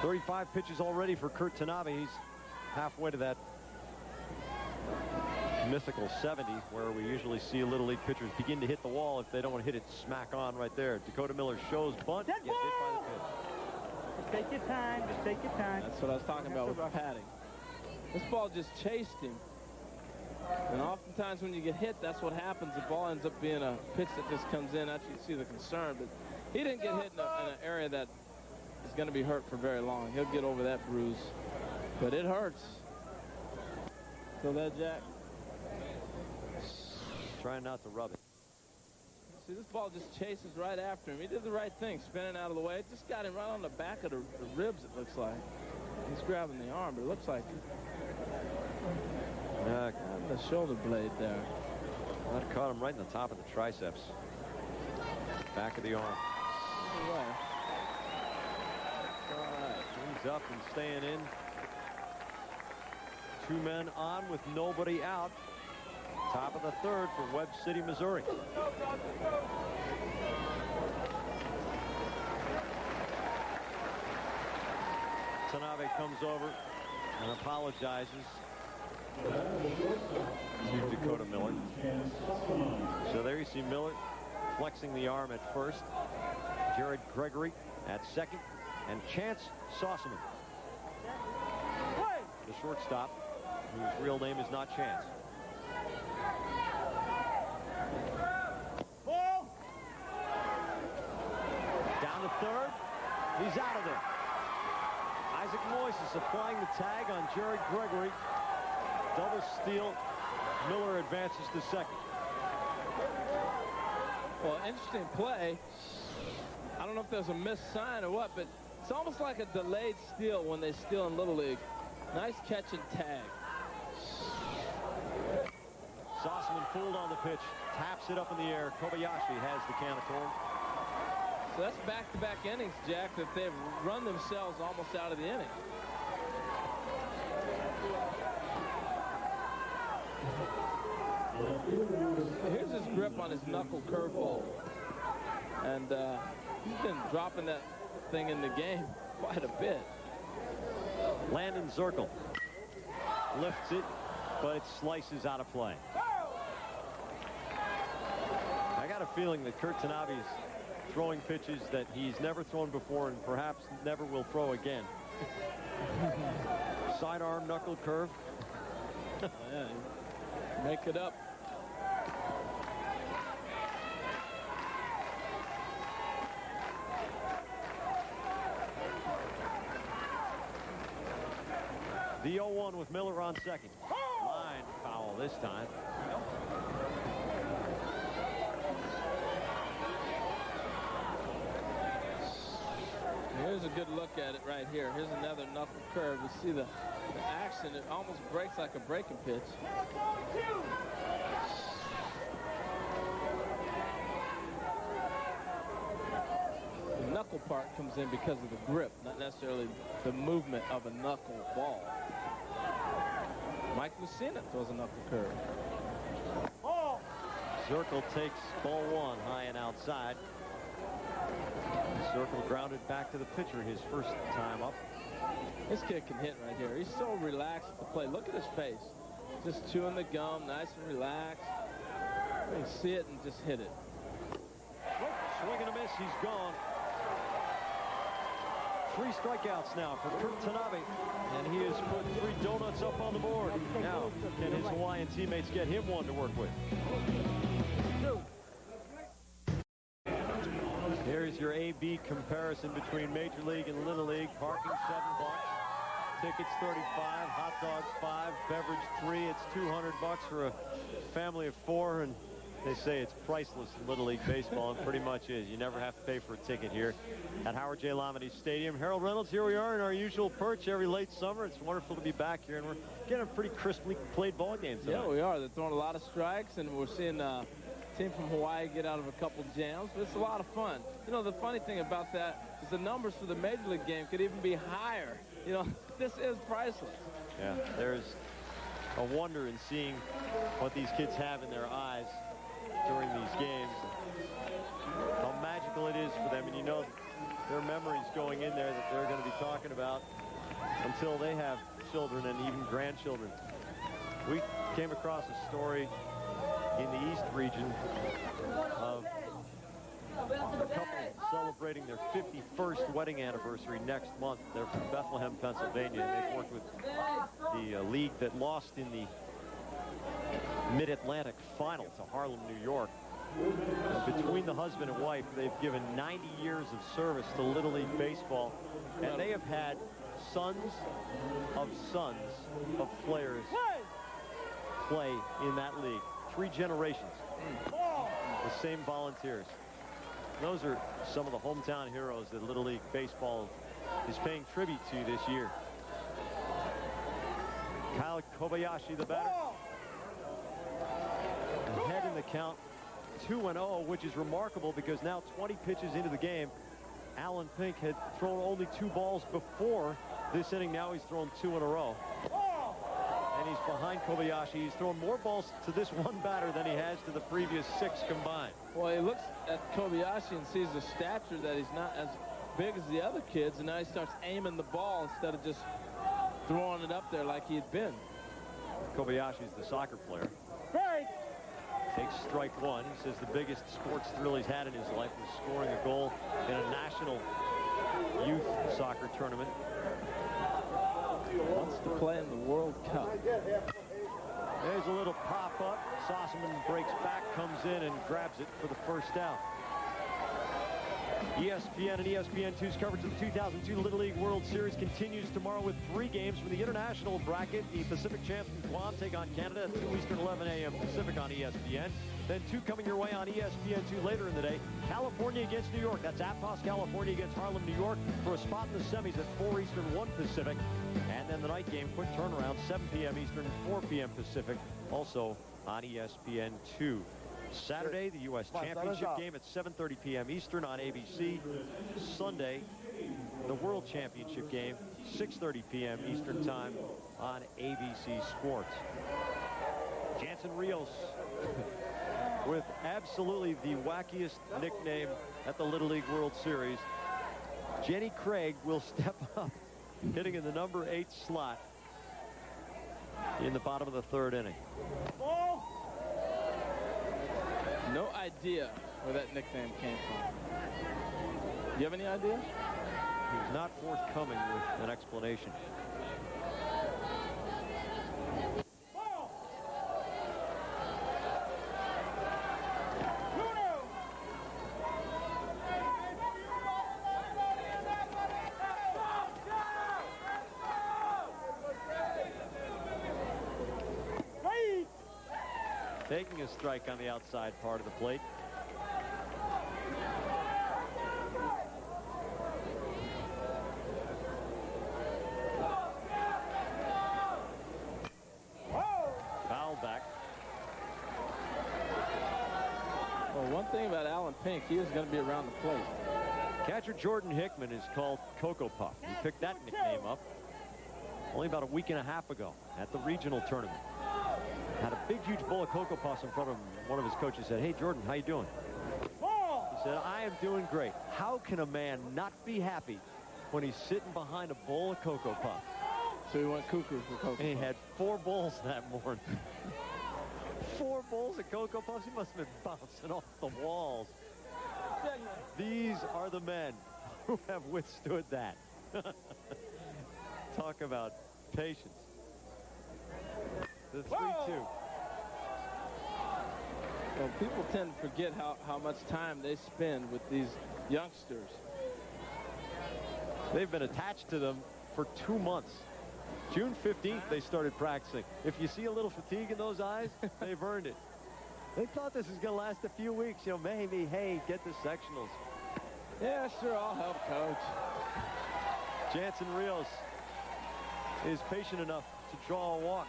35 pitches already for Kurt Tanabe. He's halfway to that mythical 70, where we usually see Little League pitchers begin to hit the wall if they don't want to hit it smack on right there. Dakota Miller shows bunt, gets hit by the pitch. Just take your time. Just take your time. That's what I was talking about with padding. This ball just chased him. And oftentimes when you get hit, that's what happens. The ball ends up being a pitch that just comes in. Actually, you see the concern. But he didn't get hit in an area that is going to be hurt for very long. He'll get over that bruise. But it hurts. Feel that, Jack? Trying not to rub it. See, this ball just chases right after him. He did the right thing, spinning out of the way. It just got him right on the back of the ribs, it looks like. He's grabbing the arm, but it looks like the shoulder blade there. That caught him right in the top of the triceps. Back of the arm. All right, he's up and staying in. 2 men on with nobody out. Top of the third for Webb City, Missouri. Tanabe comes over and apologizes to Dakota Miller. So there you see Miller flexing the arm at first, Jared Gregory at second, and Chance Sossaman, the shortstop, whose real name is not Chance. Down to third. He's out of there. Isaac Moyes is applying the tag on Jared Gregory. Double steal. Miller advances to second. Well, interesting play. I don't know if there's a missed sign or what, but it's almost like a delayed steal when they steal in Little League. Nice catch and tag. Sossaman fooled on the pitch, taps it up in the air. Kobayashi has the can of corn. So that's back-to-back innings, Jack, that they've run themselves almost out of the inning. Here's his grip on his knuckle curveball. And he's been dropping that thing in the game quite a bit. Landon Zirkle lifts it, but it slices out of play. I got a feeling that Kurt Tanabe is throwing pitches that he's never thrown before and perhaps never will throw again. Sidearm knuckle curve. Yeah, make it up. The 0-1 with Miller on second. Line foul this time. Here's a good look at it right here. Here's another knuckle curve. You see the action. It almost breaks like a breaking pitch. The knuckle part comes in because of the grip, not necessarily the movement of a knuckle ball. Mike Lucina throws a knuckle curve. Zirkle takes ball 1 high and outside. Circle grounded back to the pitcher his first time up. This kid can hit right here. He's so relaxed at the plate. Look at his face. Just chewing the gum, nice and relaxed. You can see it and just hit it. Swing and a miss. He's gone. 3 strikeouts now for Kurt Tanabe, and he has put 3 donuts up on the board. Now, can his Hawaiian teammates get him one to work with? Here's your A-B comparison between Major League and Little League. Parking $7, tickets $35, hot dogs $5, beverage $3. It's $200 for a family of 4, and they say it's priceless in Little League baseball, and pretty much is. You never have to pay for a ticket here at Howard J. Lamade Stadium. Harold Reynolds, here we are in our usual perch every late summer. It's wonderful to be back here, and we're getting a pretty crisply played ball game tonight. Yeah, we are. They're throwing a lot of strikes, and we're seeing a team from Hawaii get out of a couple jams, but it's a lot of fun. You know, the funny thing about that is the numbers for the Major League game could even be higher. You know, this is priceless. Yeah, there's a wonder in seeing what these kids have in their eyes during these games, how magical it is for them, and you know their memories going in there that they're going to be talking about until they have children and even grandchildren. We came across a story in the East region of a couple celebrating their 51st wedding anniversary next month. They're from Bethlehem, Pennsylvania, and they've worked with the league that lost in the Mid-Atlantic final to Harlem, New York. And between the husband and wife, they've given 90 years of service to Little League baseball, and they have had sons of players play in that league. 3 generations. The same volunteers. Those are some of the hometown heroes that Little League baseball is paying tribute to this year. Kyle Kobayashi, the batter. Ahead in the count, 2-0, which is remarkable because now 20 pitches into the game, Alan Pink had thrown only 2 balls before this inning. Now he's thrown 2 in a row. And he's behind Kobayashi. He's thrown more balls to this one batter than he has to the previous 6 combined. Well, he looks at Kobayashi and sees the stature that he's not as big as the other kids, and now he starts aiming the ball instead of just throwing it up there like he had been. Kobayashi's the soccer player. Right. Takes strike 1. He says the biggest sports thrill he's had in his life was scoring a goal in a national youth soccer tournament. Wants to play in the World Cup. There's a little pop-up. Sossaman breaks back, comes in, and grabs it for the first out. ESPN and ESPN2's coverage of the 2002 Little League World Series continues tomorrow with 3 games from the international bracket. The Pacific champs from Guam take on Canada at 2 Eastern, 11 a.m. Pacific on ESPN. Then 2 coming your way on ESPN2 later in the day. California against New York. That's Aptos, California against Harlem, New York for a spot in the semis at 4 Eastern, 1 Pacific. And then the night game, quick turnaround, 7 p.m. Eastern, 4 p.m. Pacific, also on ESPN2. Saturday, the U.S. Championship game at 7:30 p.m. Eastern on ABC. Sunday, the World Championship game, 6:30 p.m. Eastern Time on ABC Sports. Jansen Rios with absolutely the wackiest nickname at the Little League World Series. Jenny Craig will step up, hitting in the number 8 slot in the bottom of the 3rd inning. No idea where that nickname came from. Do you have any idea? He was not forthcoming with an explanation. Taking a strike on the outside part of the plate. Foul back. Well, one thing about Alan Pink, he is going to be around the plate. Catcher Jordan Hickman is called Cocoa Puff. He picked that nickname up only about a week and a half ago at the regional tournament. Had a big, huge bowl of Cocoa Puffs in front of him. One of his coaches said, "Hey, Jordan, how you doing?" He said, I am doing great. How can a man not be happy when he's sitting behind a bowl of Cocoa Puffs? So he went cuckoo for Cocoa Puffs. And he had 4 bowls that morning. 4 bowls of Cocoa Puffs? He must have been bouncing off the walls. These are the men who have withstood that. Talk about patience. The 3-2. Well, people tend to forget how much time they spend with these youngsters. They've been attached to them for 2 months. June 15th, they started practicing. If you see a little fatigue in those eyes, they've earned it. They thought this was going to last a few weeks. You know, maybe, hey, get the sectionals. Yeah, sure, I'll help, Coach. Jansen Rios is patient enough to draw a walk.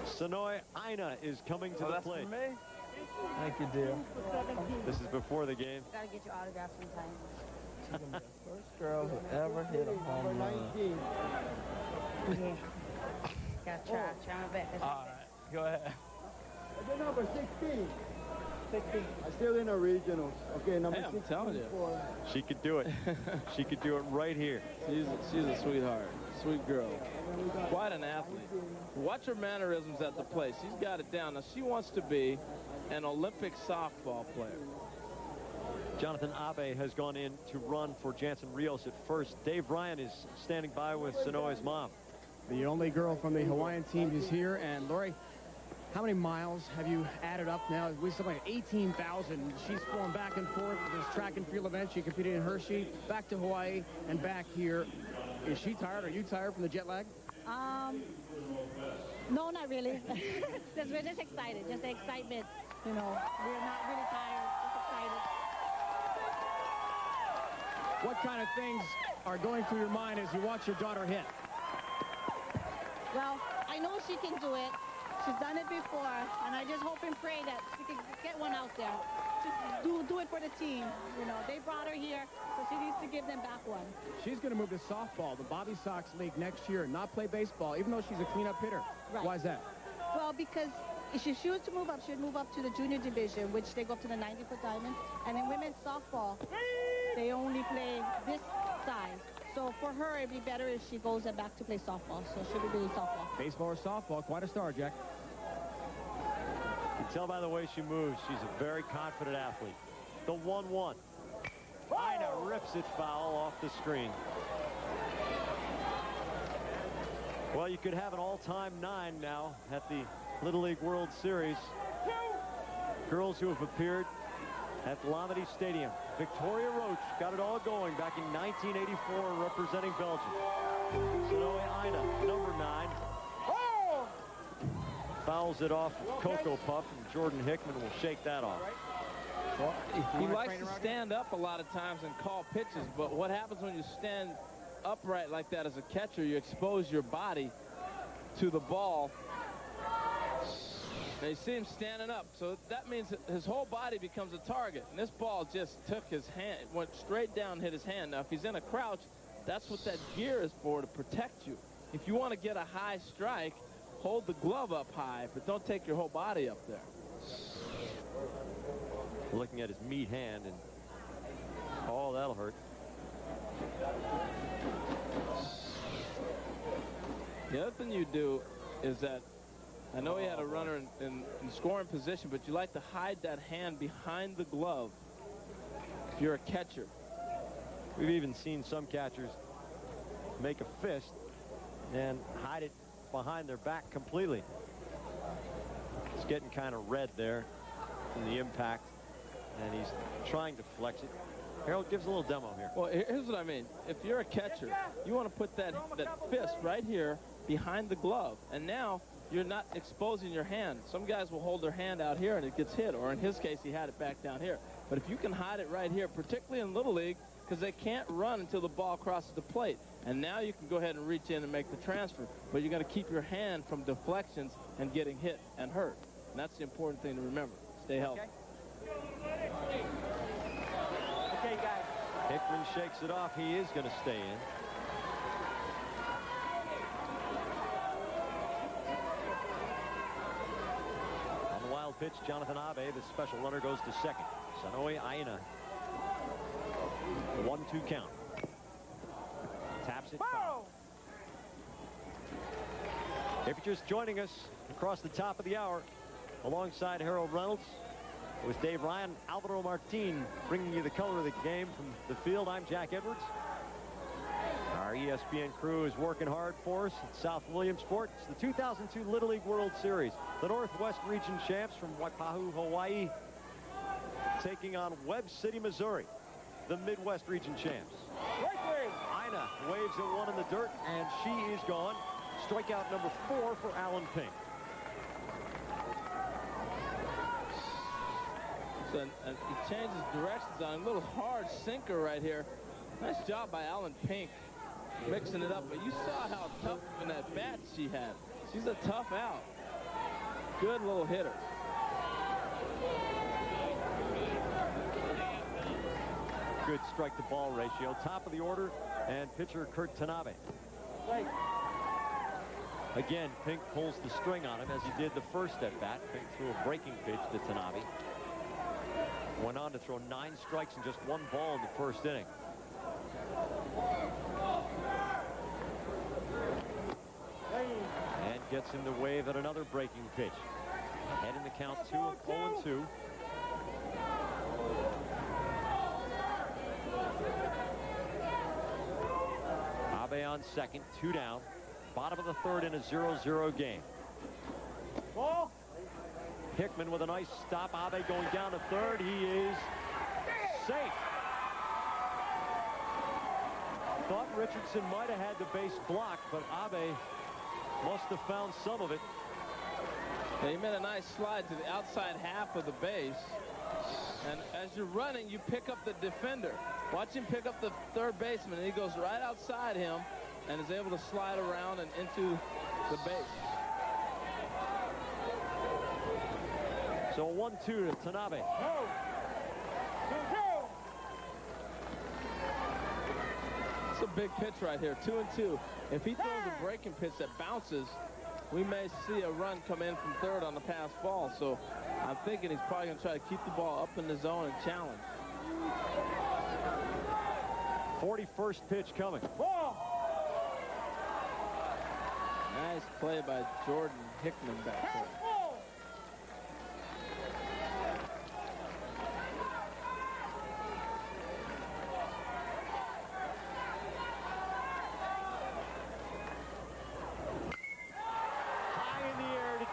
Sonoy Aina is coming to the plate. For me? Thank you, dear. This is before the game. Gotta get your autograph sometime. She's the first girl who ever hit a home run. Yeah. Gotta try my best. All right, go ahead. Number 16. 16. I still in the regionals. Okay, number 16. I'm telling you. She could do it. She could do it right here. She's a sweetheart. Sweet girl. Quite an athlete. Watch her mannerisms at the plate. She's got it down. Now, she wants to be an Olympic softball player. Jonathan Abe has gone in to run for Jansen Rios at first. Dave Ryan is standing by with Sonoy's mom. The only girl from the Hawaiian team is here. And Lori, how many miles have you added up now? We something like 18,000. She's flown back and forth for this track and field event. She competed in Hershey, back to Hawaii, and back here. Is she tired? Are you tired from the jet lag? No, not really. We're just excited. Just the excitement. You know, we're not really tired. Just excited. What kind of things are going through your mind as you watch your daughter hit? Well, I know she can do it. She's done it before, and I just hope and pray that she can get one out there. Just do it for the team. You know, they brought her here, so she needs to give them back one. She's going to move to softball, the Bobby Sox League next year, and not play baseball, even though she's a cleanup hitter. Right. Why is that? Well, because if she was to move up, she would move up to the junior division, which they go up to the 90-foot diamond. And in women's softball, they only play this size. So for her, it'd be better if she goes back to play softball. So she'll be doing softball. Baseball or softball, quite a star, Jack. You can tell by the way she moves, she's a very confident athlete. The 1-1. Ina rips it foul off the screen. Well, you could have an all-time 9 now at the Little League World Series. Girls who have appeared at Lamedy Stadium. Victoria Roach got it all going back in 1984 representing Belgium. Sonoy Aina, number 9. Fouls it off Cocoa Puff, and Jordan Hickman will shake that off. Well, he likes to stand up a lot of times and call pitches, but what happens when you stand upright like that as a catcher, you expose your body to the ball. Now you see him standing up, so that means his whole body becomes a target. And this ball just took his hand, went straight down, hit his hand. Now if he's in a crouch, that's what that gear is for, to protect you. If you want to get a high strike, hold the glove up high, but don't take your whole body up there. Looking at his meat hand, and oh, that'll hurt. The other thing you do is that, I know he had a runner in scoring position, but you like to hide that hand behind the glove if you're a catcher. We've even seen some catchers make a fist and hide it behind their back completely. It's getting kind of red there from the impact, and he's trying to flex it. Harold gives a little demo here. Well, here's what I mean. If you're a catcher, you want to put that fist right here behind the glove, and now you're not exposing your hand. Some guys will hold their hand out here and it gets hit, or in his case, he had it back down here. But if you can hide it right here, particularly in Little League, because they can't run until the ball crosses the plate. And now you can go ahead and reach in and make the transfer, but you're going to keep your hand from deflections and getting hit and hurt. And that's the important thing to remember. Stay healthy. Okay, guys. Hickman shakes it off. He is going to stay in. pitch. Jonathan Abe, the special runner, goes to second. Sanoe Aina. 1-2 count. Taps it foul. If you're just joining us across the top of the hour, alongside Harold Reynolds, with Dave Ryan, Alvaro Martin bringing you the color of the game from the field. I'm Jack Edwards. Our ESPN crew is working hard for us at South Williamsport. It's the 2002 Little League World Series. The Northwest Region champs from Waipahu, Hawaii, taking on Webb City, Missouri, the Midwest Region champs. Ina waves at one in the dirt, and she is gone. Strikeout number 4 for Alan Pink. So, he changes directions on a little hard sinker right here. Nice job by Alan Pink mixing it up, but you saw how tough in that bat she had. She's a tough out. Good little hitter. Good strike-to-ball ratio. Top of the order, and pitcher Kurt Tanabe. Again, Pink pulls the string on him as he did the first at-bat. Pink threw a breaking pitch to Tanabe. Went on to throw 9 strikes and just 1 ball in the first inning. And gets him to wave at another breaking pitch. Head in the count 0-2. Abe on second, 2 down. Bottom of the third in a 0-0 game. Ball. Hickman with a nice stop. Abe going down to third. He is safe. Thought Richardson might have had the base blocked, but Abe must have found some of it. He made a nice slide to the outside half of the base. And as you're running, you pick up the defender. Watch him pick up the third baseman, and he goes right outside him and is able to slide around and into the base. So 1-2 to Tanabe. It's a big pitch right here, 2-2. If he throws a breaking pitch that bounces, we may see a run come in from third on the pass ball. So I'm thinking he's probably going to try to keep the ball up in the zone and challenge. 41st pitch coming. Nice play by Jordan Hickman back there.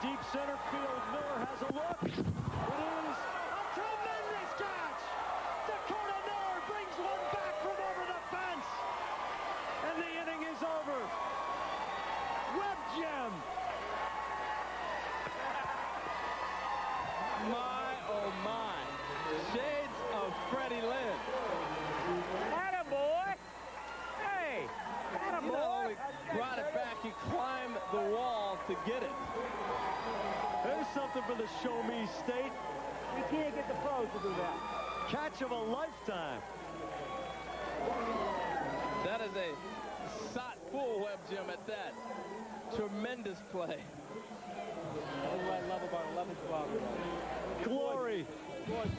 Deep center field. Miller has a look. It is a tremendous catch. Dakota Miller brings one back from over the fence. And the inning is over. Web gem. My, oh my. Shades of Freddie Lynn. Attaboy. Hey. He not only brought it back, he climbed the wall to get it. There's something for the Show Me State. You can't get the pros to do that. Catch of a lifetime. That is a shot full web gem at that. Tremendous play. That's what I love about 11th block. Glory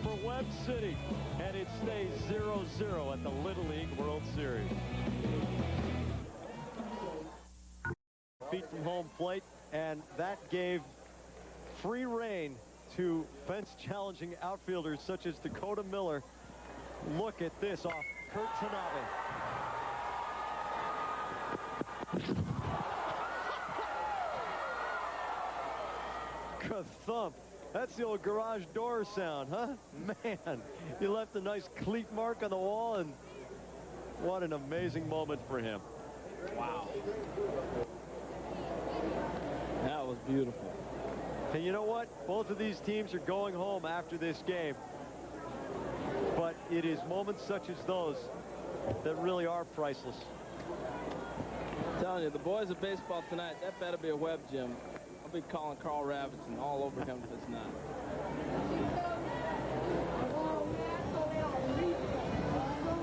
for Webb City. And it stays 0-0 at the Little League World Series. Feet from home plate, and that gave free rein to fence-challenging outfielders such as Dakota Miller. Look at this off Kurt Tanabe. Ka-thump. That's the old garage door sound, huh? Man, you left a nice cleat mark on the wall, and what an amazing moment for him. Wow. That was beautiful. And you know what? Both of these teams are going home after this game. But it is moments such as those that really are priceless. I'm telling you, the boys of baseball tonight, that better be a web gem. I'll be calling Carl Ravitson all over him if it's not.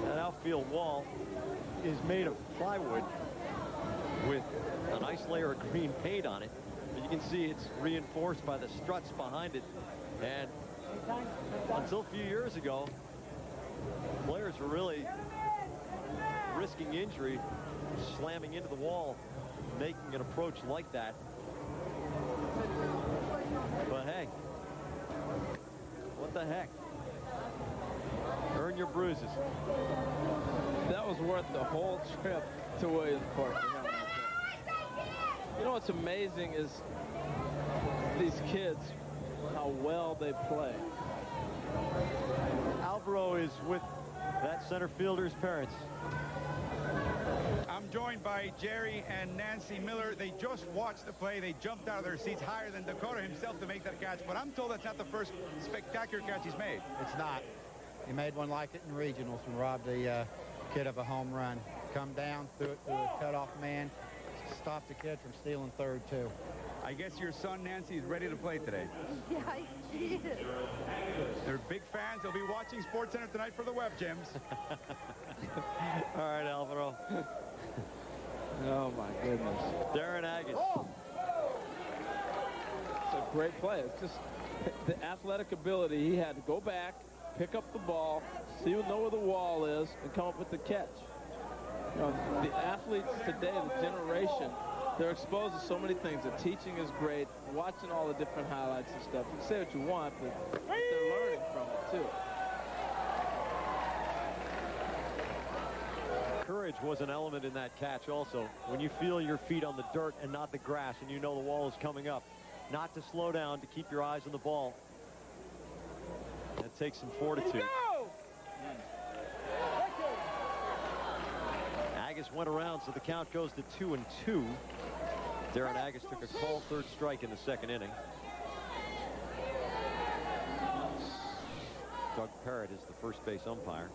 That outfield wall is made of plywood with a nice layer of green paint on it. But you can see it's reinforced by the struts behind it. And until a few years ago, players were really risking injury, slamming into the wall, making an approach like that. But hey, what the heck? Earn your bruises. That was worth the whole trip to Williamsport for him. You know what's amazing is these kids, how well they play. Alvaro is with that center fielder's parents. I'm joined by Jerry and Nancy Miller. They just watched the play. They jumped out of their seats higher than Dakota himself to make that catch. But I'm told that's not the first spectacular catch he's made. It's not. He made one like it in regionals and robbed the kid of a home run. Come down, threw it to a cutoff man, stopped the kid from stealing third, too. I guess your son, Nancy, is ready to play today. Yeah, he is. They're big fans. They'll be watching SportsCenter tonight for the web, Jims. All right, Alvaro. Oh, my goodness. Darren Agus. Oh. It's a great play. It's just the athletic ability. He had to go back, pick up the ball, know where the wall is, and come up with the catch. You know, the athletes today, the generation, they're exposed to so many things. The teaching is great. Watching all the different highlights and stuff. You can say what you want, but they're learning from it, too. Courage was an element in that catch also. When you feel your feet on the dirt and not the grass, and you know the wall is coming up, not to slow down, to keep your eyes on the ball. That takes some fortitude. Agus went around, so the count goes to 2-2. Darren Agus took a called third strike in the second inning. Doug Parrott is the first base umpire.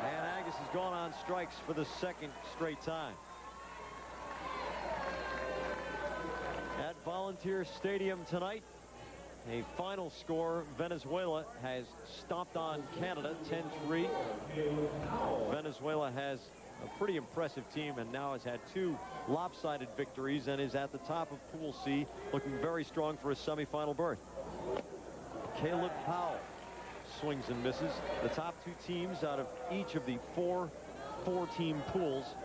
And Agus has gone on strikes for the second straight time. At Volunteer Stadium tonight, a final score, Venezuela has stomped on Canada 10-3. Venezuela has a pretty impressive team and now has had 2 lopsided victories and is at the top of Pool C, looking very strong for a semifinal berth. Caleb Powell swings and misses. The top 2 teams out of each of the 4 4-team pools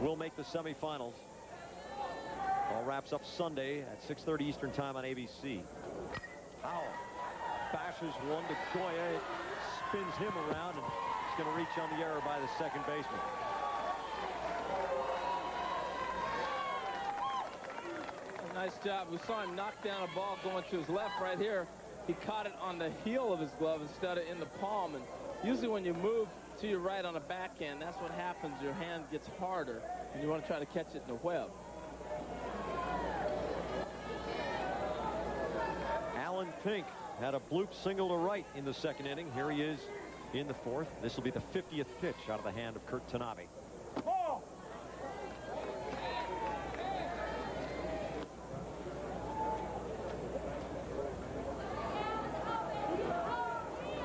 will make the semifinals. All wraps up Sunday at 6:30 Eastern Time on ABC. Powell bashes one to Goya. It spins him around, and it's going to reach on the error by the second baseman. Nice job. We saw him knock down a ball going to his left right here. He caught it on the heel of his glove instead of in the palm. And usually when you move to your right on a backhand, that's what happens. Your hand gets harder, and you want to try to catch it in the web. Alan Pink had a bloop single to right in the second inning. Here he is in the fourth. This will be the 50th pitch out of the hand of Kurt Tanabe.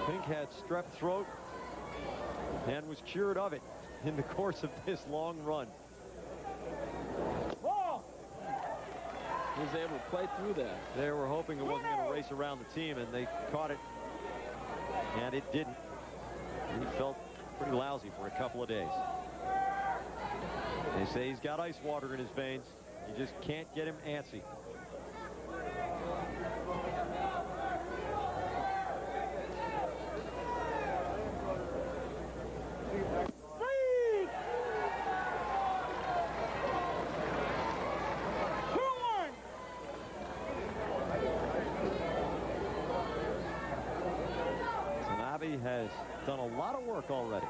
Pink had strep throat and was cured of it in the course of this long run. He was able to play through that. They were hoping it wasn't going to race around the team, and they caught it, and it didn't. He felt pretty lousy for a couple of days. They say he's got ice water in his veins. You just can't get him antsy. Has done a lot of work already.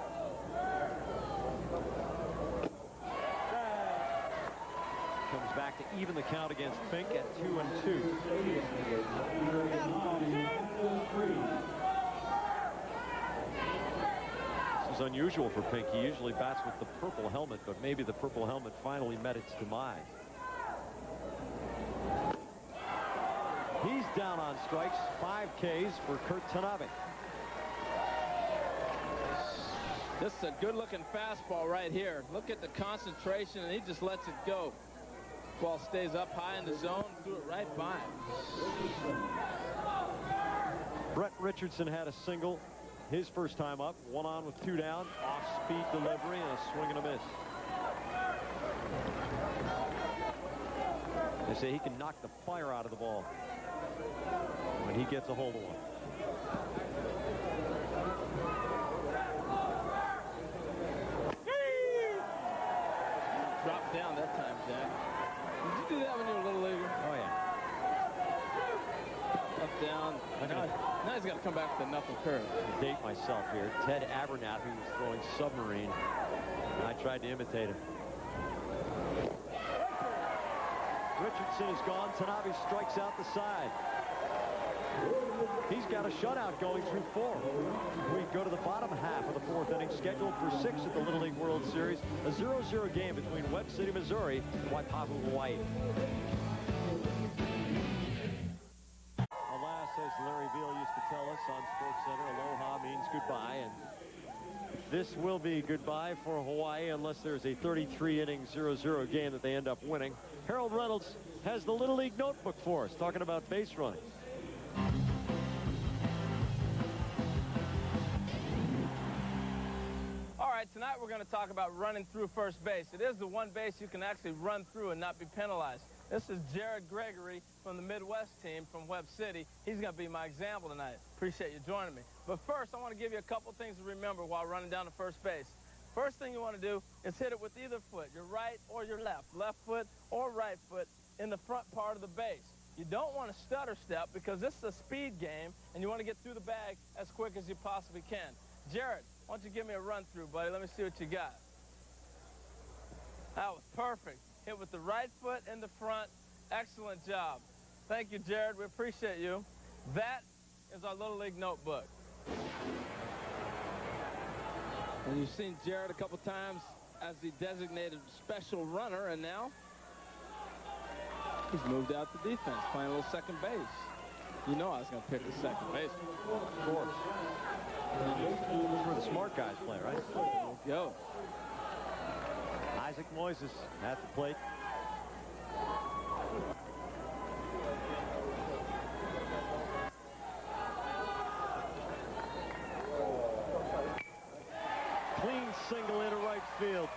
Comes back to even the count against Fink at 2-2. This is unusual for Pink. He usually bats with the purple helmet, but maybe the purple helmet finally met its demise. He's down on strikes. 5 Ks for Kurt Tanabe. This is a good-looking fastball right here. Look at the concentration, and he just lets it go. Ball stays up high in the zone, threw it right by him. Brett Richardson had a single his first time up. 1 on with 2 down. Off-speed delivery and a swing and a miss. They say he can knock the fire out of the ball when he gets a hold of one. Dropped down that time, Jack. Did you do that when you were a little leaguer? Oh, yeah. Up, down. Now he's got to come back with the knuckle curve. To date myself here. Ted Abernathy was throwing submarine, and I tried to imitate him. Richardson is gone. Tanabe strikes out the side. He's got a shutout going through 4. We go to the bottom half of the 4th inning, scheduled for 6 at the Little League World Series. A 0-0 game between Webb City, Missouri and Waipahu, Hawaii. Alas, as Larry Veal used to tell us on SportsCenter, aloha means goodbye, and this will be goodbye for Hawaii unless there's a 33-inning 0-0 game that they end up winning. Harold Reynolds has the Little League notebook for us, talking about base running. All right, tonight we're going to talk about running through first base. It is the one base you can actually run through and not be penalized. This is Jared Gregory from the Midwest team from Webb City. He's going to be my example tonight. Appreciate you joining me. But first, I want to give you a couple things to remember while running down to first base. First thing you want to do is hit it with either foot, your right or your left foot or right foot in the front part of the base. You don't want to stutter step because this is a speed game and you want to get through the bag as quick as you possibly can. Jared, why don't you give me a run through, buddy? Let me see what you got. That was perfect. Hit with the right foot in the front. Excellent job. Thank you, Jared. We appreciate you. That is our Little League notebook. And you've seen Jared a couple times as the designated special runner, and now he's moved out to defense, playing a little second base. You know I was going to pick the second base. Of course. That's where the smart guys play, right? Go. Isaac Moises at the plate. Clean single into right field.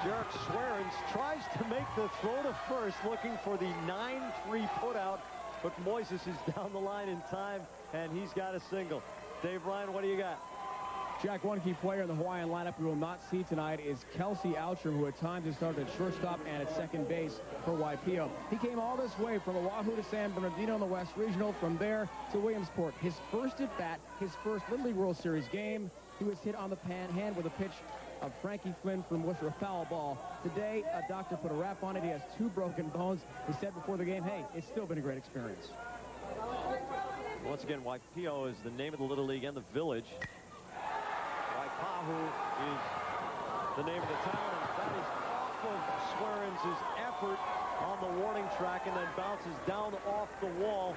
Jarek Swearens tries to make the throw to first, looking for the 9-3 putout, but Moises is down the line in time, and he's got a single. Dave Ryan, what do you got? Jack, one key player in the Hawaiian lineup we will not see tonight is Kelsey Outram, who at times has started at shortstop and at second base for Waipio. He came all this way from Oahu to San Bernardino in the West Regional, from there to Williamsport. His first at bat, his first Little League World Series game, he was hit on the hand with a pitch of Frankie Flynn from Worcester, a foul ball. Today, a doctor put a wrap on it. He has 2 broken bones. He said before the game, hey, it's still been a great experience. Once again, Waipio is the name of the Little League and the village. Waipahu is the name of the town, and that is off of Swearens' effort on the warning track and then bounces down off the wall.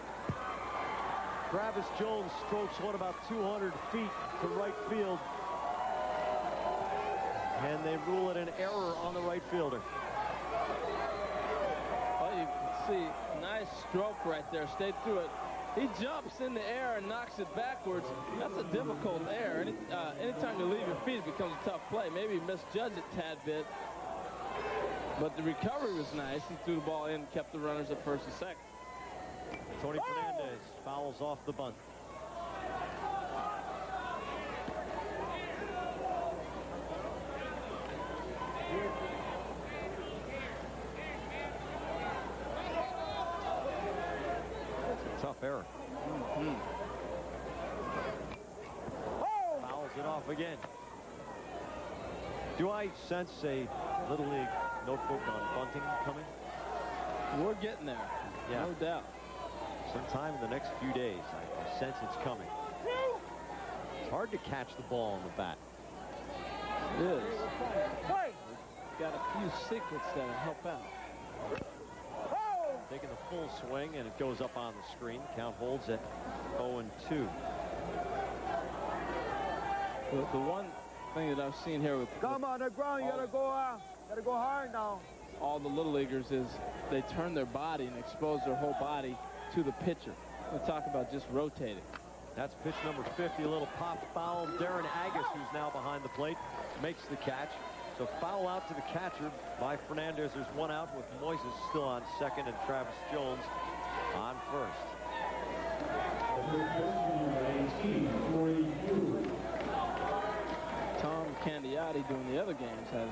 Travis Jones strokes one about 200 feet to right field, and they rule it an error on the right fielder. Oh, you can see, nice stroke right there. Stayed through it. He jumps in the air and knocks it backwards. That's a difficult error. Anytime you leave your feet, it becomes a tough play. Maybe he misjudged it a tad bit, but the recovery was nice. He threw the ball in and kept the runners at first and second. Tony Fernandez fouls off the bunt. Tough error. Fouls it off again. Do I sense a Little League notebook on bunting coming? We're getting there. Yeah. No doubt. Sometime in the next few days, I sense it's coming. It's hard to catch the ball on the bat. It is. Got a few secrets that'll help out. Taking the full swing, and it goes up on the screen. Count holds at 0-2. The one thing that I've seen here with... Come on the ground, you gotta go hard now. all the Little Leaguers is they turn their body and expose their whole body to the pitcher. We talk about just rotating. That's pitch number 50, a little pop foul. Darren Agus, who's now behind the plate, makes the catch. So foul out to the catcher by Fernandez. There's one out with Moises still on second and Travis Jones on first. Tom Candiotti doing the other games has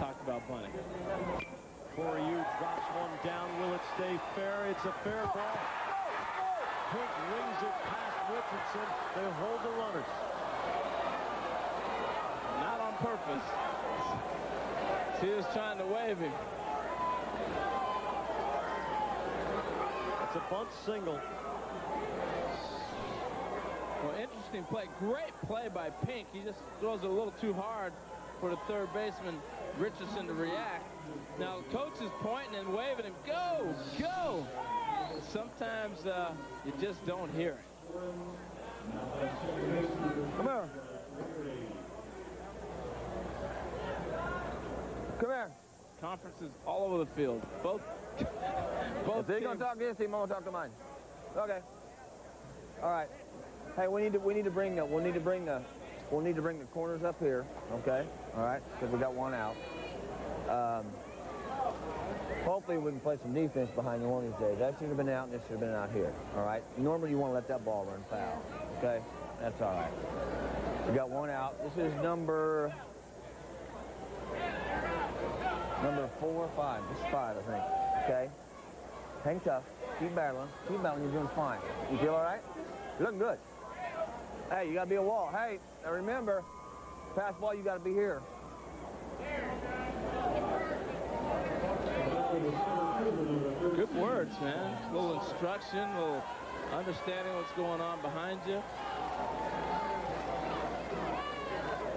talked about bunting. Corey Yu drops one down. Will it stay fair? It's a fair ball. Pink wings it past Richardson. They hold the runners. Not on purpose. He was trying to wave him. It's a bunt single. Well, interesting play. Great play by Pink. He just throws it a little too hard for the third baseman, Richardson, to react. Now, the coach is pointing and waving him. Go! Go! Sometimes you just don't hear it. Come here. Come here. Conferences all over the field. Both If they're gonna talk to this team, I'm gonna talk to mine. Okay. All right. Hey, we need to bring the corners up here. Okay. All right. Because we got one out. Hopefully we can play some defense behind you one of these days. That should have been out and this should have been out here. All right. Normally you want to let that ball run foul. Okay. That's all right. We got one out. This is number 4 or 5. This is 5, I think. Okay. Hang tough. Keep battling. Keep battling. You're doing fine. You feel all right? You're looking good. Hey, you got to be a wall. Hey, now remember, pass ball, you got to be here. Good words, man. A little instruction, a little understanding what's going on behind you.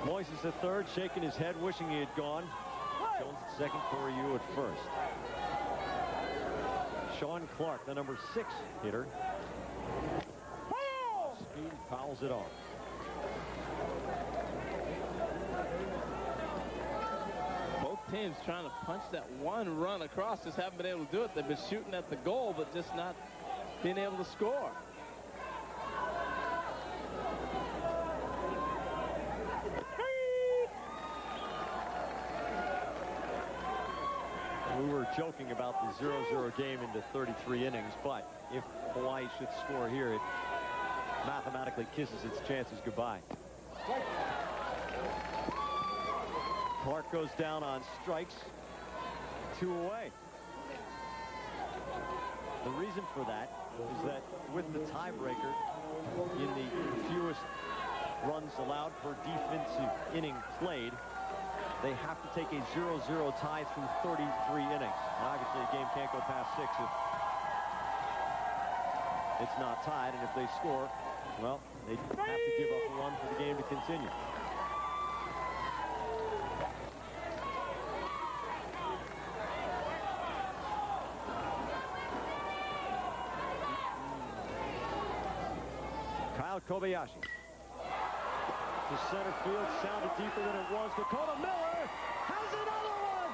Moises at third, shaking his head, wishing he had gone. Jones at second, Corey Yu at first. Sean Clark, the number 6 hitter. Speed fouls it off. Both teams trying to punch that one run across, just haven't been able to do it. They've been shooting at the goal, but just not being able to score. We were joking about the 0-0 game into 33 innings, but if Hawaii should score here, it mathematically kisses its chances goodbye. Clark goes down on strikes. 2 away. The reason for that is that with the tiebreaker in the fewest runs allowed per defensive inning played, they have to take a 0-0 tie through 33 innings. And obviously, a game can't go past 6 if it's not tied. And if they score, well, they have to give up a run for the game to continue. Kyle Kobayashi. To center field, sounded deeper than it was. Dakota Miller has another one!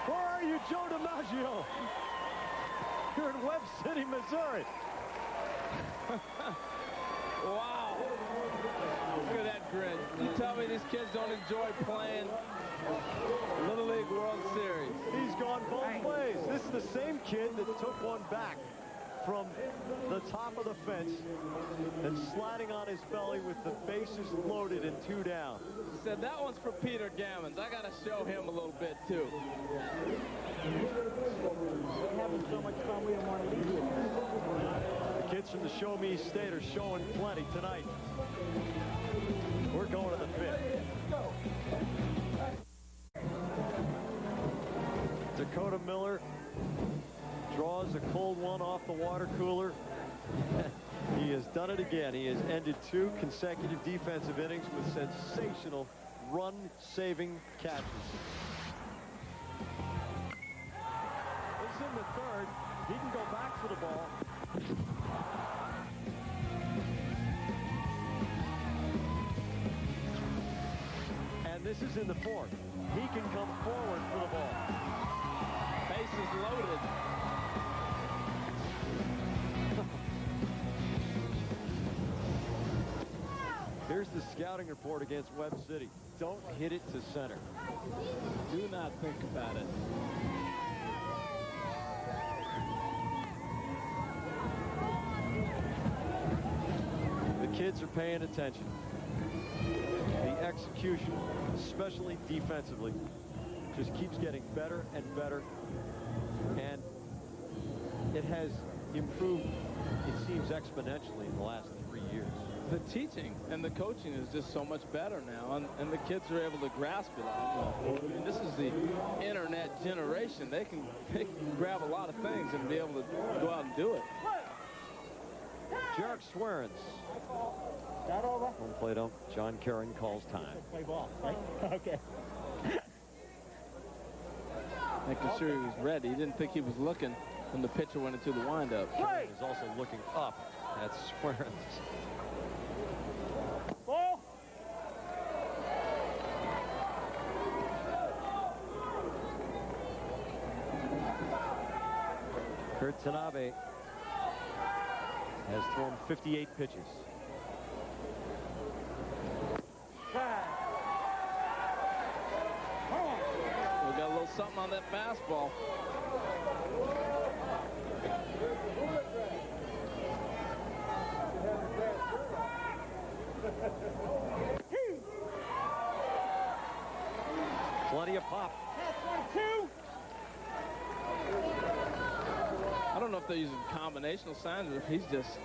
Where are you, Joe DiMaggio? You're in Webb City, Missouri. Wow. Look at that grin. You tell me these kids don't enjoy playing Little League World Series. He's gone both ways. This is the same kid that took one back from the top of the fence and sliding on his belly with the bases loaded and 2 down. He said that one's for Peter Gammons. I got to show him a little bit too. We're having so much fun we don't want to leave here. The kids from the Show Me State are showing plenty tonight. We're going to the 5th. Dakota Miller draws a cold one off the water cooler. He has done it again. He has ended 2 consecutive defensive innings with sensational run-saving catches. He's in the 3rd. He can go back for the ball. And this is in the fourth. He can come forward for the ball. Bases loaded. Here's the scouting report against Webb City. Don't hit it to center. Do not think about it. The kids are paying attention. The execution, especially defensively, just keeps getting better and better. And it has improved, it seems, exponentially in the last 3 years. The teaching and the coaching is just so much better now, and the kids are able to grasp it. I mean, this is the internet generation. They can grab a lot of things and be able to go out and do it. Jarek Swearens. Home plate ump John Karen calls time. Play ball, right? Okay. Making sure he was ready. He didn't think he was looking when the pitcher went into the windup. Karen is also looking up at Swearens. Ball. Kurt Tanabe has thrown 58 pitches. We got a little something on that fastball. Plenty of pop. I don't know if they're using combinational signs or if he's just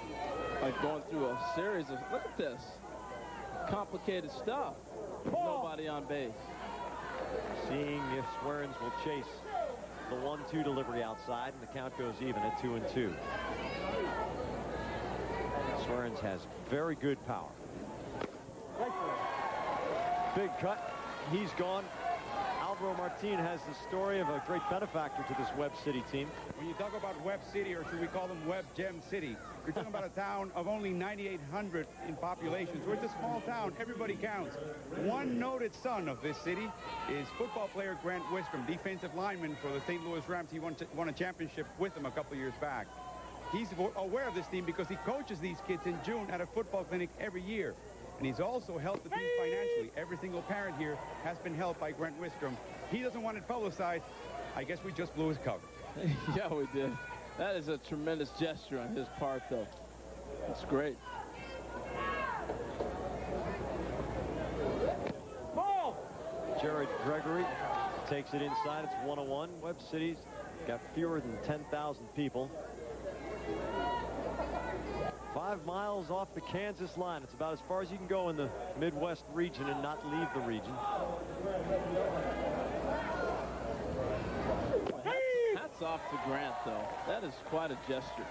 like going through a series of, look at this, complicated stuff. Nobody on base. Seeing if Swearens will chase the 1-2 delivery outside, and the count goes even at 2-2. Swearens has very good power. Big cut. He's gone. Alvaro Martin has the story of a great benefactor to this Webb City team. When you talk about Webb City, or should we call them Webb Gem City, you're talking about a town of only 9,800 in population. So it's a small town. Everybody counts. One noted son of this city is football player Grant Wistrom, defensive lineman for the St. Louis Rams. He won a championship with them a couple years back. He's aware of this team because he coaches these kids in June at a football clinic every year. And he's also helped the team financially. Every single parent here has been helped by Grant Wistrom. He doesn't want it publicized. I guess we just blew his cover. Yeah, we did. That is a tremendous gesture on his part, though. That's great. Ball! Jared Gregory takes it inside. It's 1-1. Webb City's got fewer than 10,000 people. 5 miles off the Kansas line. It's about as far as you can go in the Midwest region and not leave the region. Hats off to Grant, though. That is quite a gesture.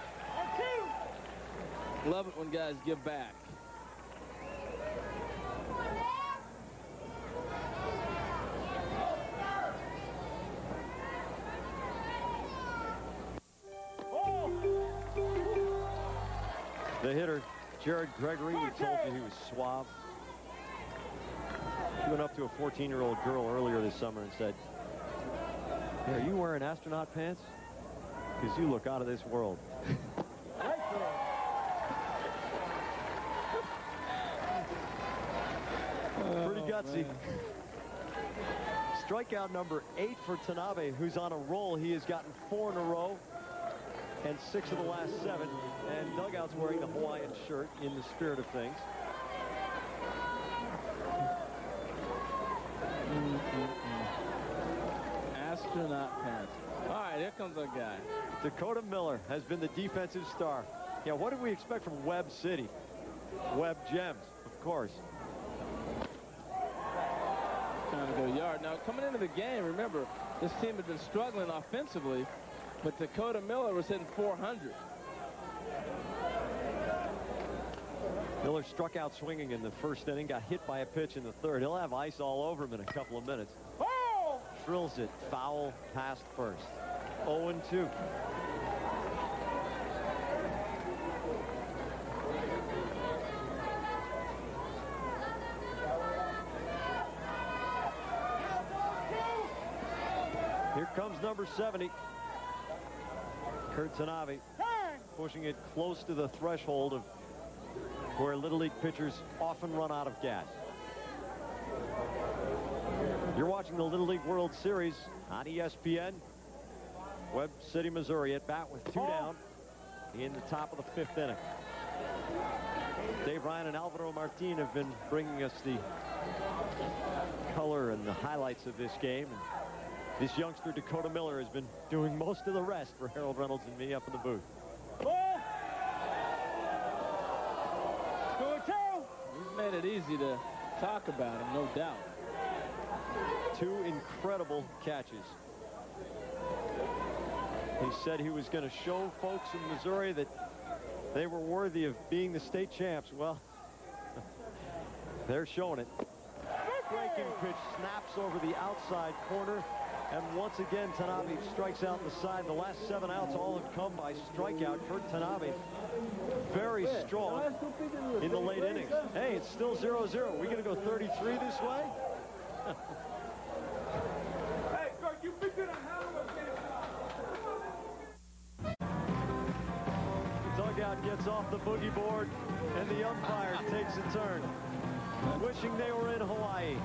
Love it when guys give back. The hitter, Jared Gregory, we told you he was suave. He went up to a 14-year-old girl earlier this summer and said, "Hey, are you wearing astronaut pants? Because you look out of this world." Pretty gutsy. Man. Strikeout number 8 for Tanabe, who's on a roll. He has gotten 4 in a row and 6 of the last 7. And Dugout's wearing the Hawaiian shirt in the spirit of things. Astronaut pants. All right, here comes our guy. Dakota Miller has been the defensive star. Yeah, what did we expect from Webb City? Webb Gems, of course. Trying to go yard. Now, coming into the game, remember, this team had been struggling offensively, but Dakota Miller was hitting 400. Miller struck out swinging in the first inning, got hit by a pitch in the third. He'll have ice all over him in a couple of minutes. Oh! Drills it foul past first. 0-2. number 70. Kurt Tanabe pushing it close to the threshold of where Little League pitchers often run out of gas. You're watching the Little League World Series on ESPN. Webb City, Missouri at bat with 2 down in the top of the 5th inning. Dave Ryan and Alvaro Martin have been bringing us the color and the highlights of this game. And this youngster, Dakota Miller, has been doing most of the rest for Harold Reynolds and me up in the booth. He's made it easy to talk about him, no doubt. 2 incredible catches. He said he was going to show folks in Missouri that they were worthy of being the state champs. Well, they're showing it. Breaking pitch snaps over the outside corner. And once again, Tanabe strikes out the side. The last 7 outs all have come by strikeout. Kurt Tanabe very strong in the late innings. Hey, it's still 0-0. We going to go 33 this way? Hey, Kurt, you picked it up. Dugout gets off the boogie board, and the umpire takes a turn, wishing they were in Hawaii.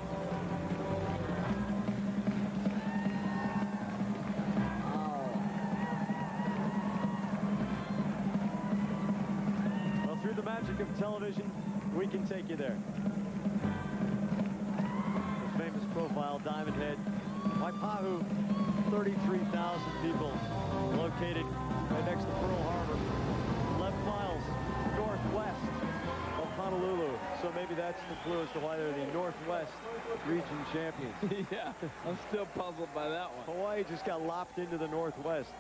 Well, through the magic of television, we can take you there. The famous profile Diamond Head, Waipahu, 33,000 people, located right next to Pearl Harbor. 11 miles northwest of Honolulu. So maybe that's the clue as to why they're the Northwest region champions. Yeah, I'm still puzzled by that one. Hawaii just got lopped into the Northwest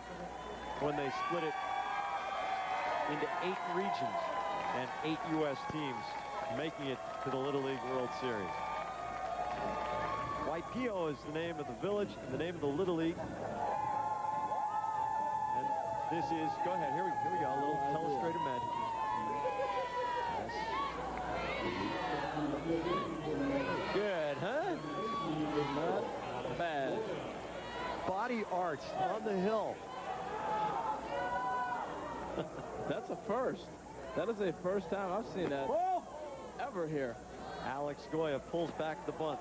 when they split it into 8 regions and 8 U.S. teams, making it to the Little League World Series. Waipio is the name of the village and the name of the Little League. This is, go ahead, here we go, a little telestrator magic. Yes. Good, huh? Not bad. Body art on the hill. That's a first. That is a first time I've seen that ever here. Alex Goya pulls back the bunt.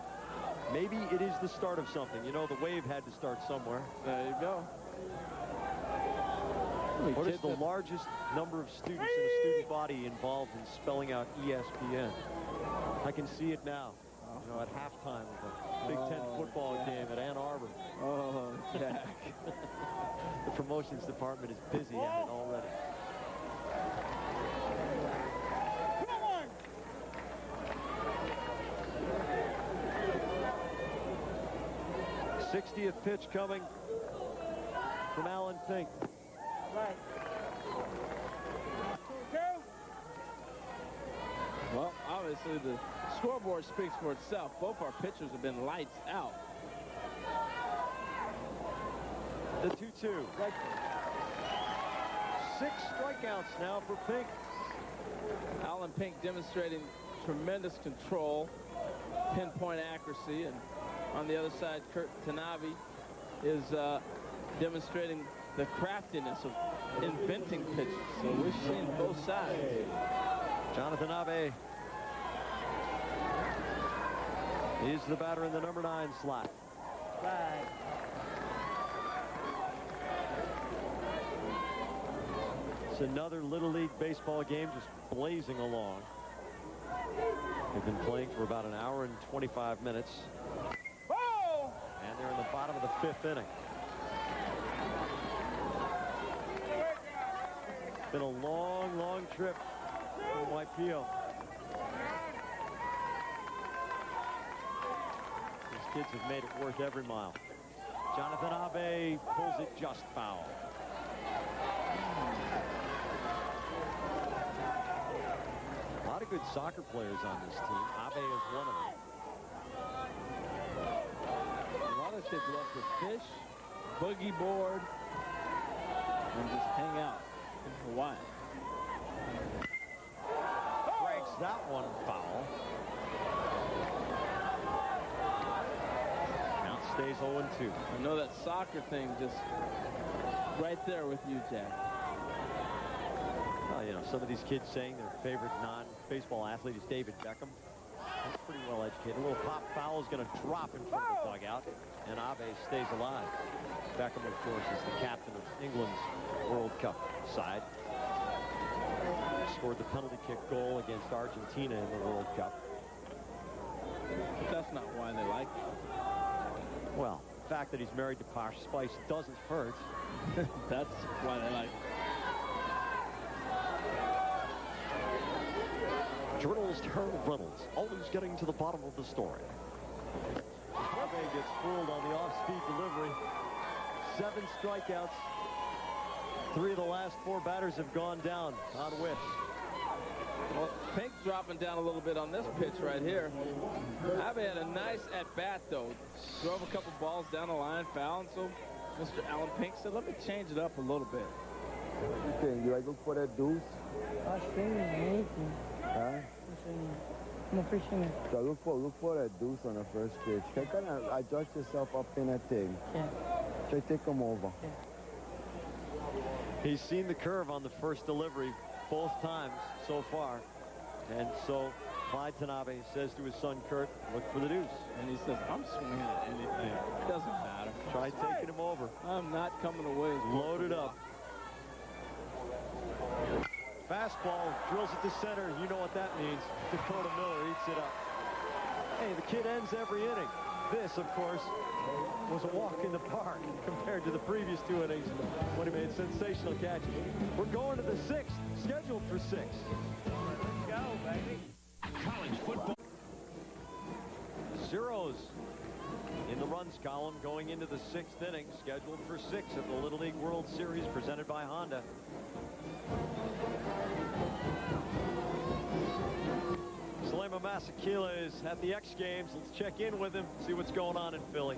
Maybe it is the start of something. You know, the wave had to start somewhere. There you go. What is the largest number of students in a student body involved in spelling out ESPN? I can see it now. You know, at halftime of a Big Ten football game at Ann Arbor. Oh, Jack. The promotions department is busy at it already. Come on! 60th pitch coming from Alan Pink. Right. Well, obviously the scoreboard speaks for itself. Both our pitchers have been lights out. The 2-2. Right. 6 strikeouts now for Pink. Alan Pink demonstrating tremendous control, pinpoint accuracy, and on the other side, Kurt Tanabe is demonstrating the craftiness of inventing pitches. So we've seen both sides. Jonathan Abe is the batter in the number 9 slot. Right. It's another Little League baseball game just blazing along. They've been playing for about an hour and 25 minutes. Whoa! And they're in the bottom of the 5th inning. It's been a long, long trip from Waipio. These kids have made it worth every mile. Jonathan Abe pulls it just foul. A lot of good soccer players on this team. Abe is one of them. A lot of kids love to fish, boogie board, and just hang out in Hawaii. Breaks that one foul. Counts stays 0-2. I know that soccer thing just right there with you, Jack. Well, you know, some of these kids saying their favorite non-baseball athlete is David Beckham. That's pretty well educated. A little pop foul is going to drop in front of the dugout, and Abe stays alive. Beckham, of course, is the captain of England's World Cup side. Scored the penalty kick goal against Argentina in the World Cup. That's not why they like him. Well, the fact that he's married to Posh Spice doesn't hurt. That's why they like him. Journalist Harold Reynolds always getting to the bottom of the story. Abe gets fooled on the off-speed delivery. 7 strikeouts. 3 of the last 4 batters have gone down on whiffs. Well, Pink dropping down a little bit on this pitch right here. Abe had a nice at-bat, though. Drove a couple balls down the line, foul, and so Mr. Alan Pink said, let me change it up a little bit. Okay, you like look for that deuce? I'm swinging, anything. Huh? I'm swinging. I'm a free swinger. So look for that deuce on the first pitch. Can you kind of adjust yourself up in that thing? Yeah. Try to take him over. Yeah. He's seen the curve on the first delivery both times so far. And so Clyde Tanabe says to his son Kurt, look for the deuce. And he says, I'm swinging at anything. It doesn't matter. Try taking him over. I'm not coming away. Loaded up. Fastball drills it to center. You know what that means. Dakota Miller eats it up. Hey, the kid ends every inning. This, of course, was a walk in the park compared to the previous 2 innings when he made sensational catches. We're going to the 6th, scheduled for 6. Let's go, baby. College football. Zeros in the runs column going into the 6th inning, scheduled for 6 at the Little League World Series presented by Honda. Salema Masakila is at the X Games. Let's check in with him, see what's going on in Philly.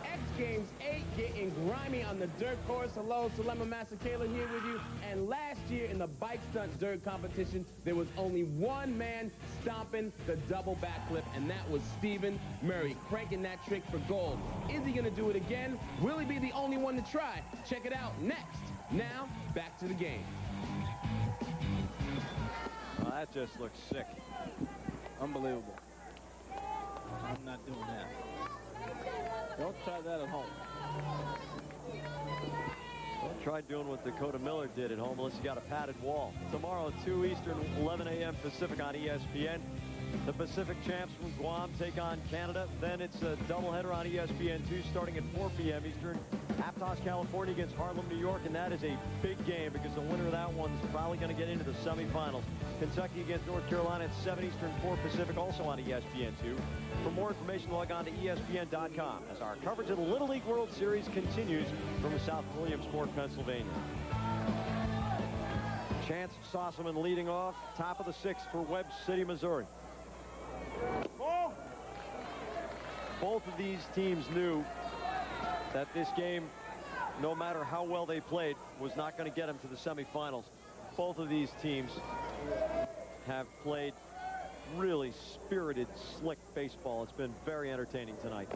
X Games 8 getting grimy on the dirt course. Hello, Salema Masakela here with you. And last year in the bike stunt dirt competition, there was only one man stomping the double backflip, and that was Stephen Murray, cranking that trick for gold. Is he going to do it again? Will he be the only one to try? Check it out next. Now, back to the game. Well, that just looks sick. Unbelievable. I'm not doing that. Don't try that at home. Don't try doing what Dakota Miller did at home unless you got a padded wall. Tomorrow, 2 Eastern, 11 a.m. Pacific on ESPN. The Pacific champs from Guam take on Canada. Then it's a doubleheader on ESPN2 starting at 4 p.m. Eastern. Aptos, California against Harlem, New York, and that is a big game because the winner of that one's probably going to get into the semifinals. Kentucky against North Carolina at 7 Eastern, 4 Pacific, also on ESPN2. For more information, log on to ESPN.com as our coverage of the Little League World Series continues from South Williamsport, Pennsylvania. Chance Sossaman leading off, top of the 6th for Webb City, Missouri. Both of these teams knew that this game, no matter how well they played, was not going to get them to the semifinals. Both of these teams have played really spirited, slick baseball. It's been very entertaining tonight.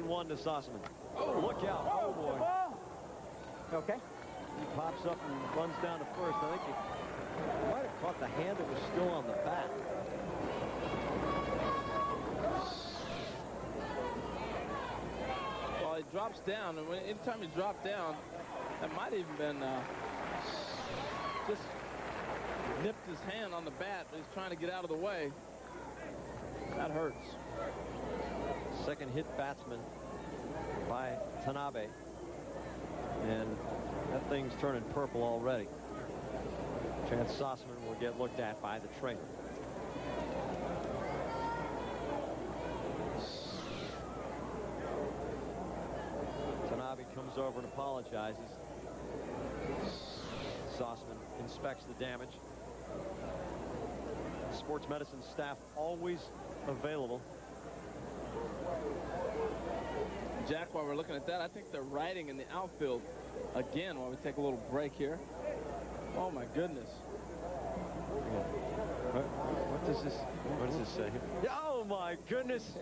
One to Sossaman. Oh, look out. Oh, boy. Okay. He pops up and runs down to first. I think he might have caught the hand that was still on the bat. Well, he drops down, and anytime he dropped down, that might even been just nipped his hand on the bat, but he's trying to get out of the way. That hurts. Second hit batsman by Tanabe. And that thing's turning purple already. Chance Sossaman will get looked at by the trainer. Tanabe comes over and apologizes. Sossaman inspects the damage. Sports medicine staff always available. Jack, while we're looking at that, I think they're riding in the outfield again while we take a little break here. Oh, my goodness. What does this say? Oh, my goodness.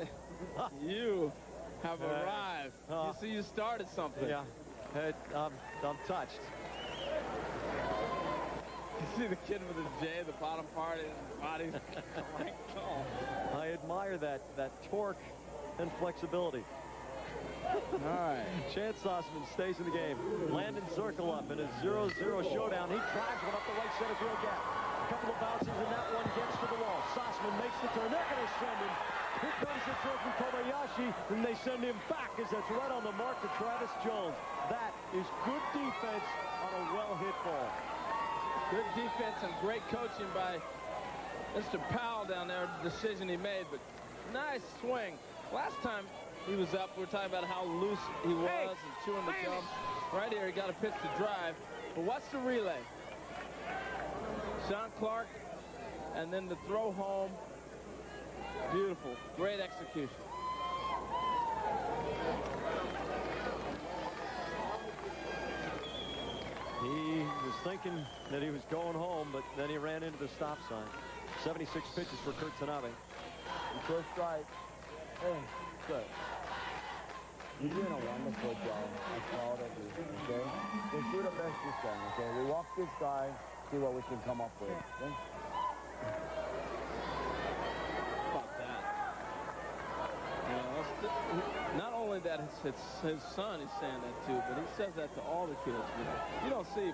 You have arrived. You see, you started something. Yeah. I'm touched. You see the kid with his J, the bottom part of his body. I admire that torque and flexibility. All right. Chance Osman stays in the game. Landon circle up in a 0-0 showdown. He drives one up the right center field gap. A couple of bounces, and that one gets to the wall. Sossman makes the turn. They're going to send him. Here comes the throw from Kobayashi, and they send him back as that's right on the mark to Travis Jones. That is good defense on a well-hit ball. Good defense and great coaching by Mr. Powell down there, the decision he made, but nice swing. Last time he was up, we were talking about how loose he was and chewing the gum. Right here, he got a pitch to drive. But what's the relay? Sean Clark, and then the throw home. Beautiful. Great execution. He was thinking that he was going home, but then he ran into the stop sign. 76 pitches for Kurt Tanabe. First strike. Hey, good. You're doing a wonderful job. I'm proud of you, okay? Just do the best you can, okay? We walk this guy, see what we can come up with, okay? Not only that, it's his son he's saying that to, but he says that to all the kids. You don't see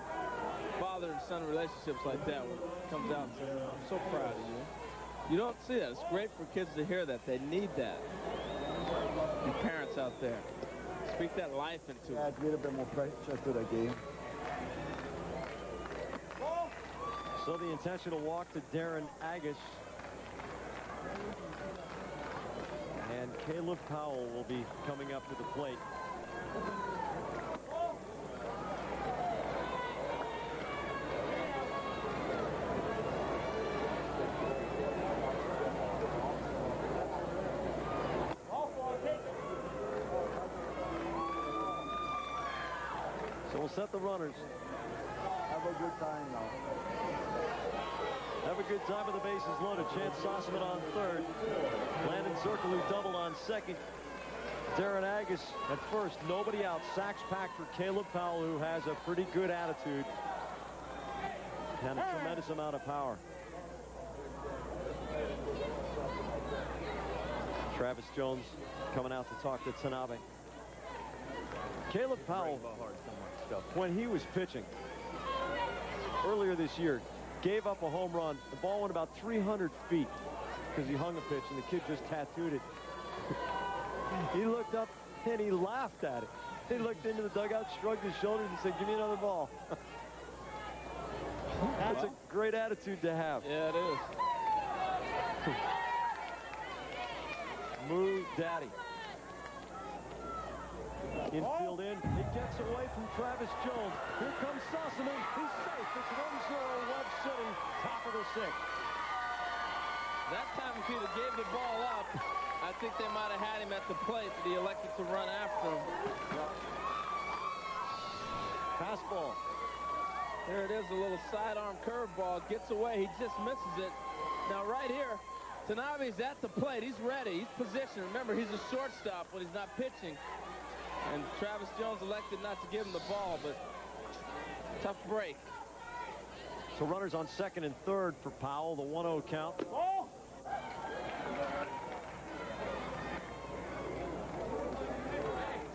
father and son relationships like that when it comes out and says, I'm so proud of you. You don't see that. It's great for kids to hear that. They need that. And parents out there, speak that life into it. Add a little bit more pressure to the game. So the intentional walk to Darren Agus. And Caleb Powell will be coming up to the plate. So we'll set the runners. Have a good time now. Have a good time with the bases loaded. Chance Sossman on third. Landon Circle, who doubled on second. Darren Agus at first. Nobody out. Sacks packed for Caleb Powell, who has a pretty good attitude and a tremendous amount of power. Travis Jones coming out to talk to Tanabe. Caleb Powell, when he was pitching earlier this year, gave up a home run. The ball went about 300 feet because he hung a pitch, and the kid just tattooed it. He looked up, and he laughed at it. He looked into the dugout, shrugged his shoulders, and said, give me another ball. That's a great attitude to have. Yeah, it is. Moo Daddy. Infield in. It gets away from Travis Jones. Here comes Sossman. He's safe. It's 1-0 Love City, top of the sixth. That time, if he'd have gave the ball up, I think they might have had him at the plate, but he elected to run after him. Fastball. There it is, a little sidearm curveball. Gets away. He just misses it. Now, right here, Tanabe's at the plate. He's ready. He's positioned. Remember, he's a shortstop when he's not pitching. And Travis Jones elected not to give him the ball, but tough break. So runners on second and third for Powell, the 1-0 count. Oh!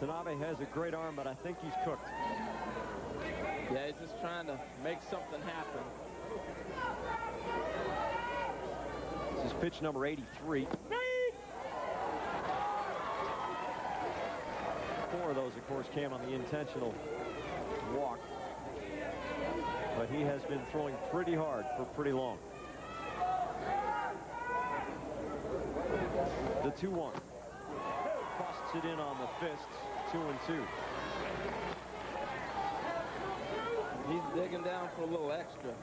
Tanabe has a great arm, but I think he's cooked. Yeah, he's just trying to make something happen. This is pitch number 83. 4 of those, of course, came on the intentional walk. But he has been throwing pretty hard for pretty long. The 2-1. Busts it in on the fists. 2-2. He's digging down for a little extra.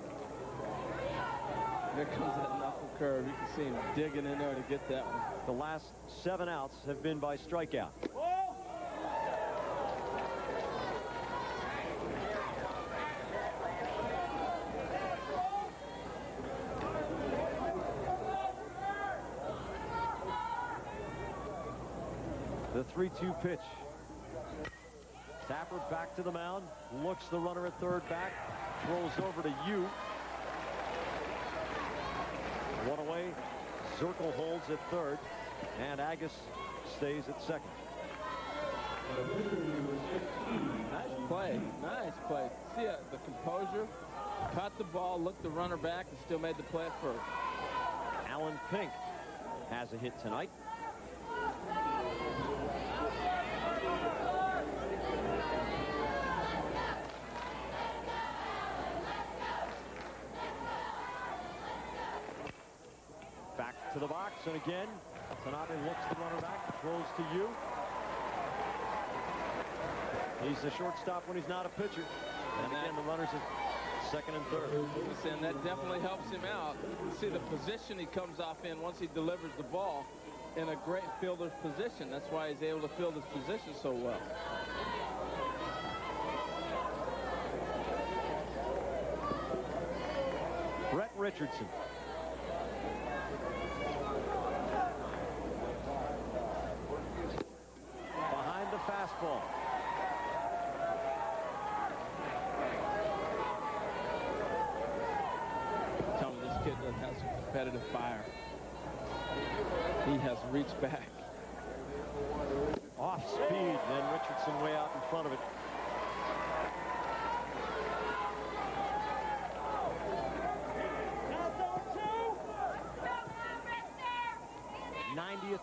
Here comes that knuckle curve. You can see him digging in there to get that one. The last 7 outs have been by strikeout. The 3-2 pitch. Tapper back to the mound, looks the runner at third back, throws over to Yu. One away, Zirkle holds at third, and Agus stays at second. Nice play, nice play. See the composure, caught the ball, looked the runner back, and still made the play at first. Alan Pink has a hit tonight. Back to the box, and again, Tanabe looks the runner back, throws to Yu. He's the shortstop when he's not a pitcher. And again, the runners at second and third. And that definitely helps him out. You see the position he comes off in once he delivers the ball in a great fielder's position. That's why he's able to field his position so well. Brett Richardson. Behind the fastball. Tell me this kid has some competitive fire. He has reached back. Off speed, and Richardson way out in front of it.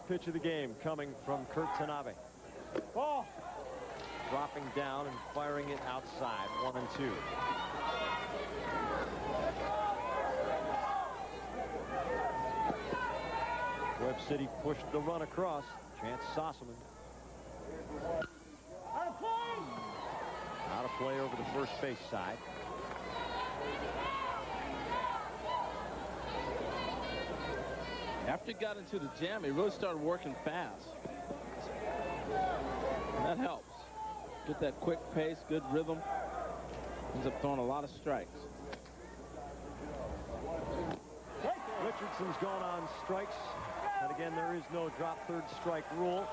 Pitch of the game coming from Kurt Tanabe. Ball. Dropping down and firing it outside. 1-2. Webb City pushed the run across. Chance Sossaman. Out of play over the first base side. After he got into the jam, he really started working fast. And that helps. Get that quick pace, good rhythm. Ends up throwing a lot of strikes. Richardson's gone on strikes. And again, there is no drop third strike rule.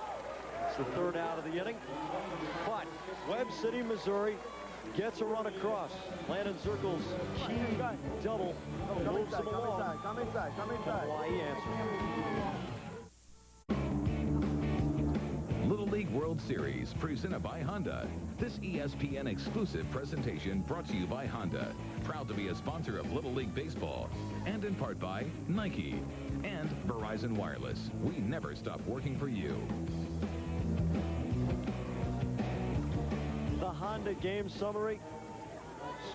It's the third out of the inning. But Webb City, Missouri gets a run across. Landon Zirkle's key double moves them along. Come inside. Hawaii answers. Little League World Series presented by Honda. This ESPN exclusive presentation brought to you by Honda. Proud to be a sponsor of Little League Baseball. And in part by Nike and Verizon Wireless. We never stop working for you. The Honda game summary.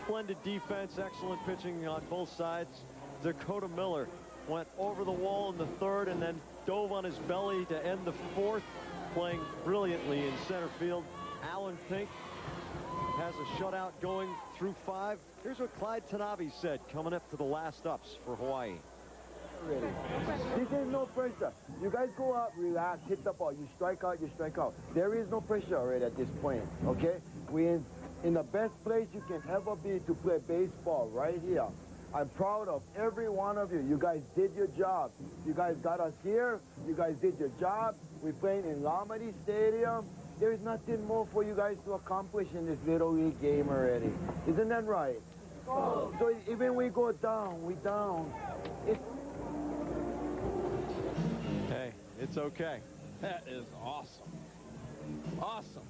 Splendid defense, excellent pitching on both sides. Dakota Miller went over the wall in the third and then dove on his belly to end the fourth, playing brilliantly in center field. Alan Pink has a shutout going through 5. Here's what Clyde Tanabe said coming up to the last ups for Hawaii. This is no pressure. You guys go up, relax, hit the ball. You strike out, you strike out. There is no pressure already at this point, okay? We're in the best place you can ever be to play baseball right here. I'm proud of every one of you. You guys did your job. You guys got us here. You guys did your job. We're playing in Lamadi Stadium. There is nothing more for you guys to accomplish in this Little League game already. Isn't that right? Oh. So even we go down, we down. Hey, it's okay. That is awesome. Awesome.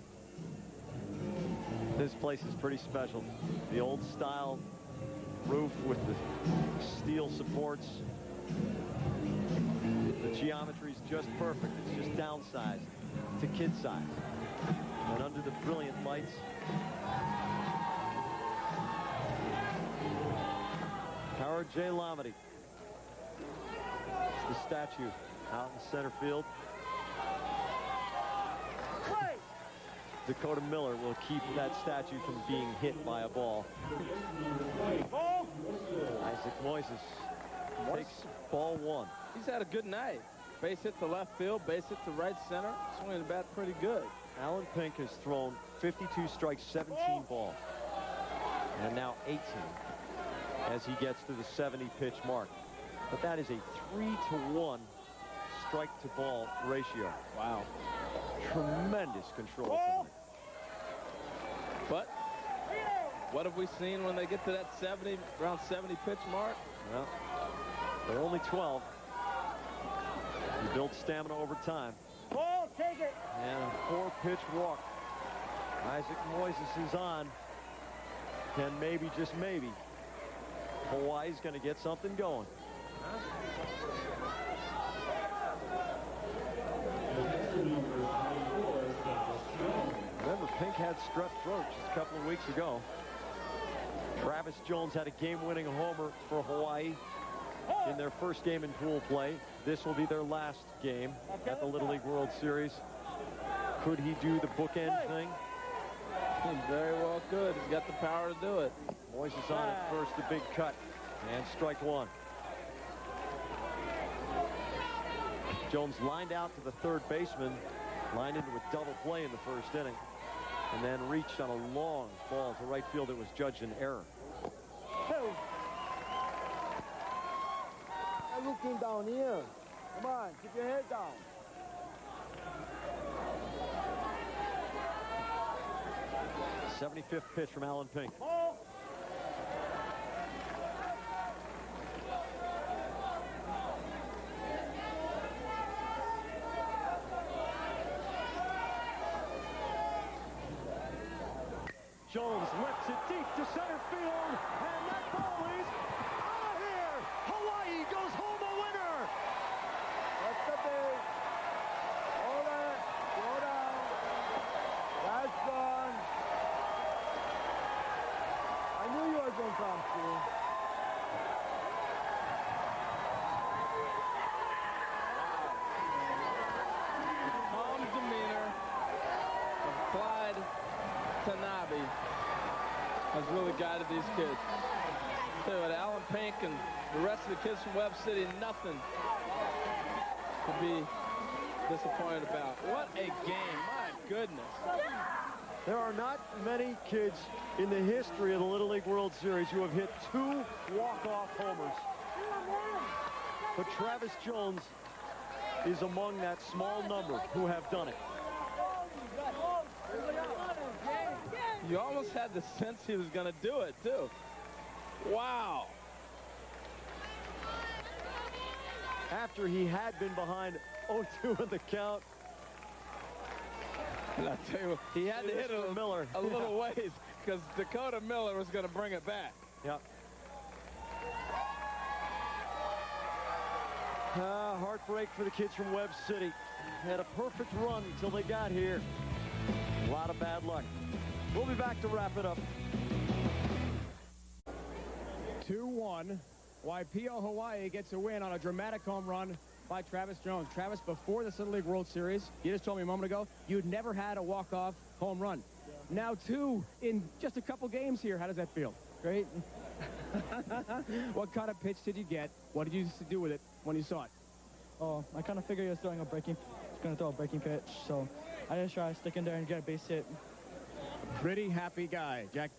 This place is pretty special. The old style roof with the steel supports. The geometry's just perfect. It's just downsized to kid size. And under the brilliant lights, Howard J. Lamadi. It's the statue out in center field. Dakota Miller will keep that statue from being hit by a ball. Isaac Moises takes ball 1. He's had a good night. Base hit to left field, base hit to right center. Swinging the bat pretty good. Alan Pink has thrown 52 strikes, 17 balls. And now 18 as he gets to the 70-pitch mark. But that is a 3-to-1 strike-to-ball ratio. Wow. Tremendous control tonight. But what have we seen when they get to that around 70 pitch mark? Well, they're only 12. You build stamina over time. Ball, take it. And a 4-pitch walk. Isaac Moises is on. And maybe, just maybe, Hawaii's going to get something going. Remember, Pink had strep throat just a couple of weeks ago. Travis Jones had a game-winning homer for Hawaii in their first game in pool play. This will be their last game at the Little League World Series. Could he do the bookend thing? He very well could. He's got the power to do it. Moises on at first, a big cut, and strike 1. Jones lined out to the third baseman, lined into a double play in the first inning, and then reached on a long ball to right field that was judged an error. I'm looking down here. Come on, keep your head down. The 75th pitch from Alan Pink. Jones lifts it deep to center field, and that ball is out of here. Hawaii goes home a winner. That's the big. Hold it. Slow down. That's gone. I knew you were going to come through. Calm demeanor of Clyde Tanabe has really guided these kids. Tell you what, Alan Pink and the rest of the kids from Webb City, nothing to be disappointed about. What a game, my goodness. There are not many kids in the history of the Little League World Series who have hit 2 walk-off homers. But Travis Jones is among that small number who have done it. You almost had the sense he was going to do it, too. Wow. After he had been behind 0-2 in the count. And I'll tell you what, he had to hit it a little ways because Dakota Miller was going to bring it back. Yep. Heartbreak for the kids from Webb City. Had a perfect run until they got here. A lot of bad luck. We'll be back to wrap it up. 2-1. Waipio, Hawaii gets a win on a dramatic home run by Travis Jones. Travis, before the Little League World Series, you just told me a moment ago, you'd never had a walk-off home run. Yeah. Now 2 in just a couple games here. How does that feel? Great. What kind of pitch did you get? What did you do with it when you saw it? Oh, I kind of figured he was throwing a breaking, going to throw a breaking pitch, so I just tried to stick in there and get a base hit. Pretty happy guy, Jack.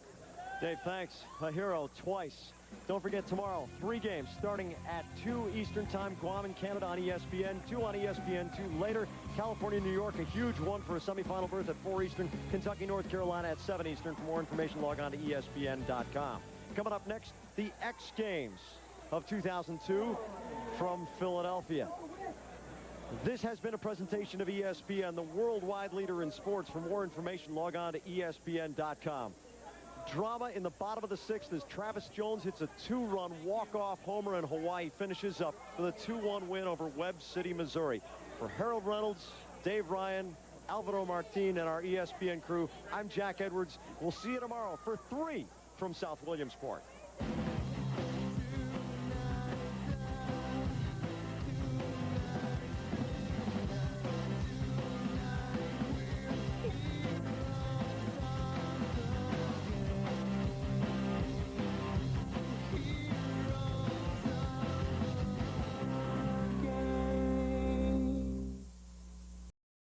Dave, thanks. A hero twice. Don't forget tomorrow, 3 games starting at 2 Eastern Time. Guam and Canada on ESPN, 2 on ESPN2 later. California, New York, a huge one for a semifinal berth at 4 Eastern. Kentucky, North Carolina at 7 Eastern. For more information, log on to ESPN.com. Coming up next, the X Games of 2002 from Philadelphia. This has been a presentation of ESPN, the worldwide leader in sports. For more information, log on to ESPN.com. Drama in the bottom of the 6th as Travis Jones hits a 2-run walk-off homer and Hawaii finishes up with a 2-1 win over Webb City, Missouri. For Harold Reynolds, Dave Ryan, Alvaro Martin, and our ESPN crew, I'm Jack Edwards. We'll see you tomorrow for 3 from South Williamsport.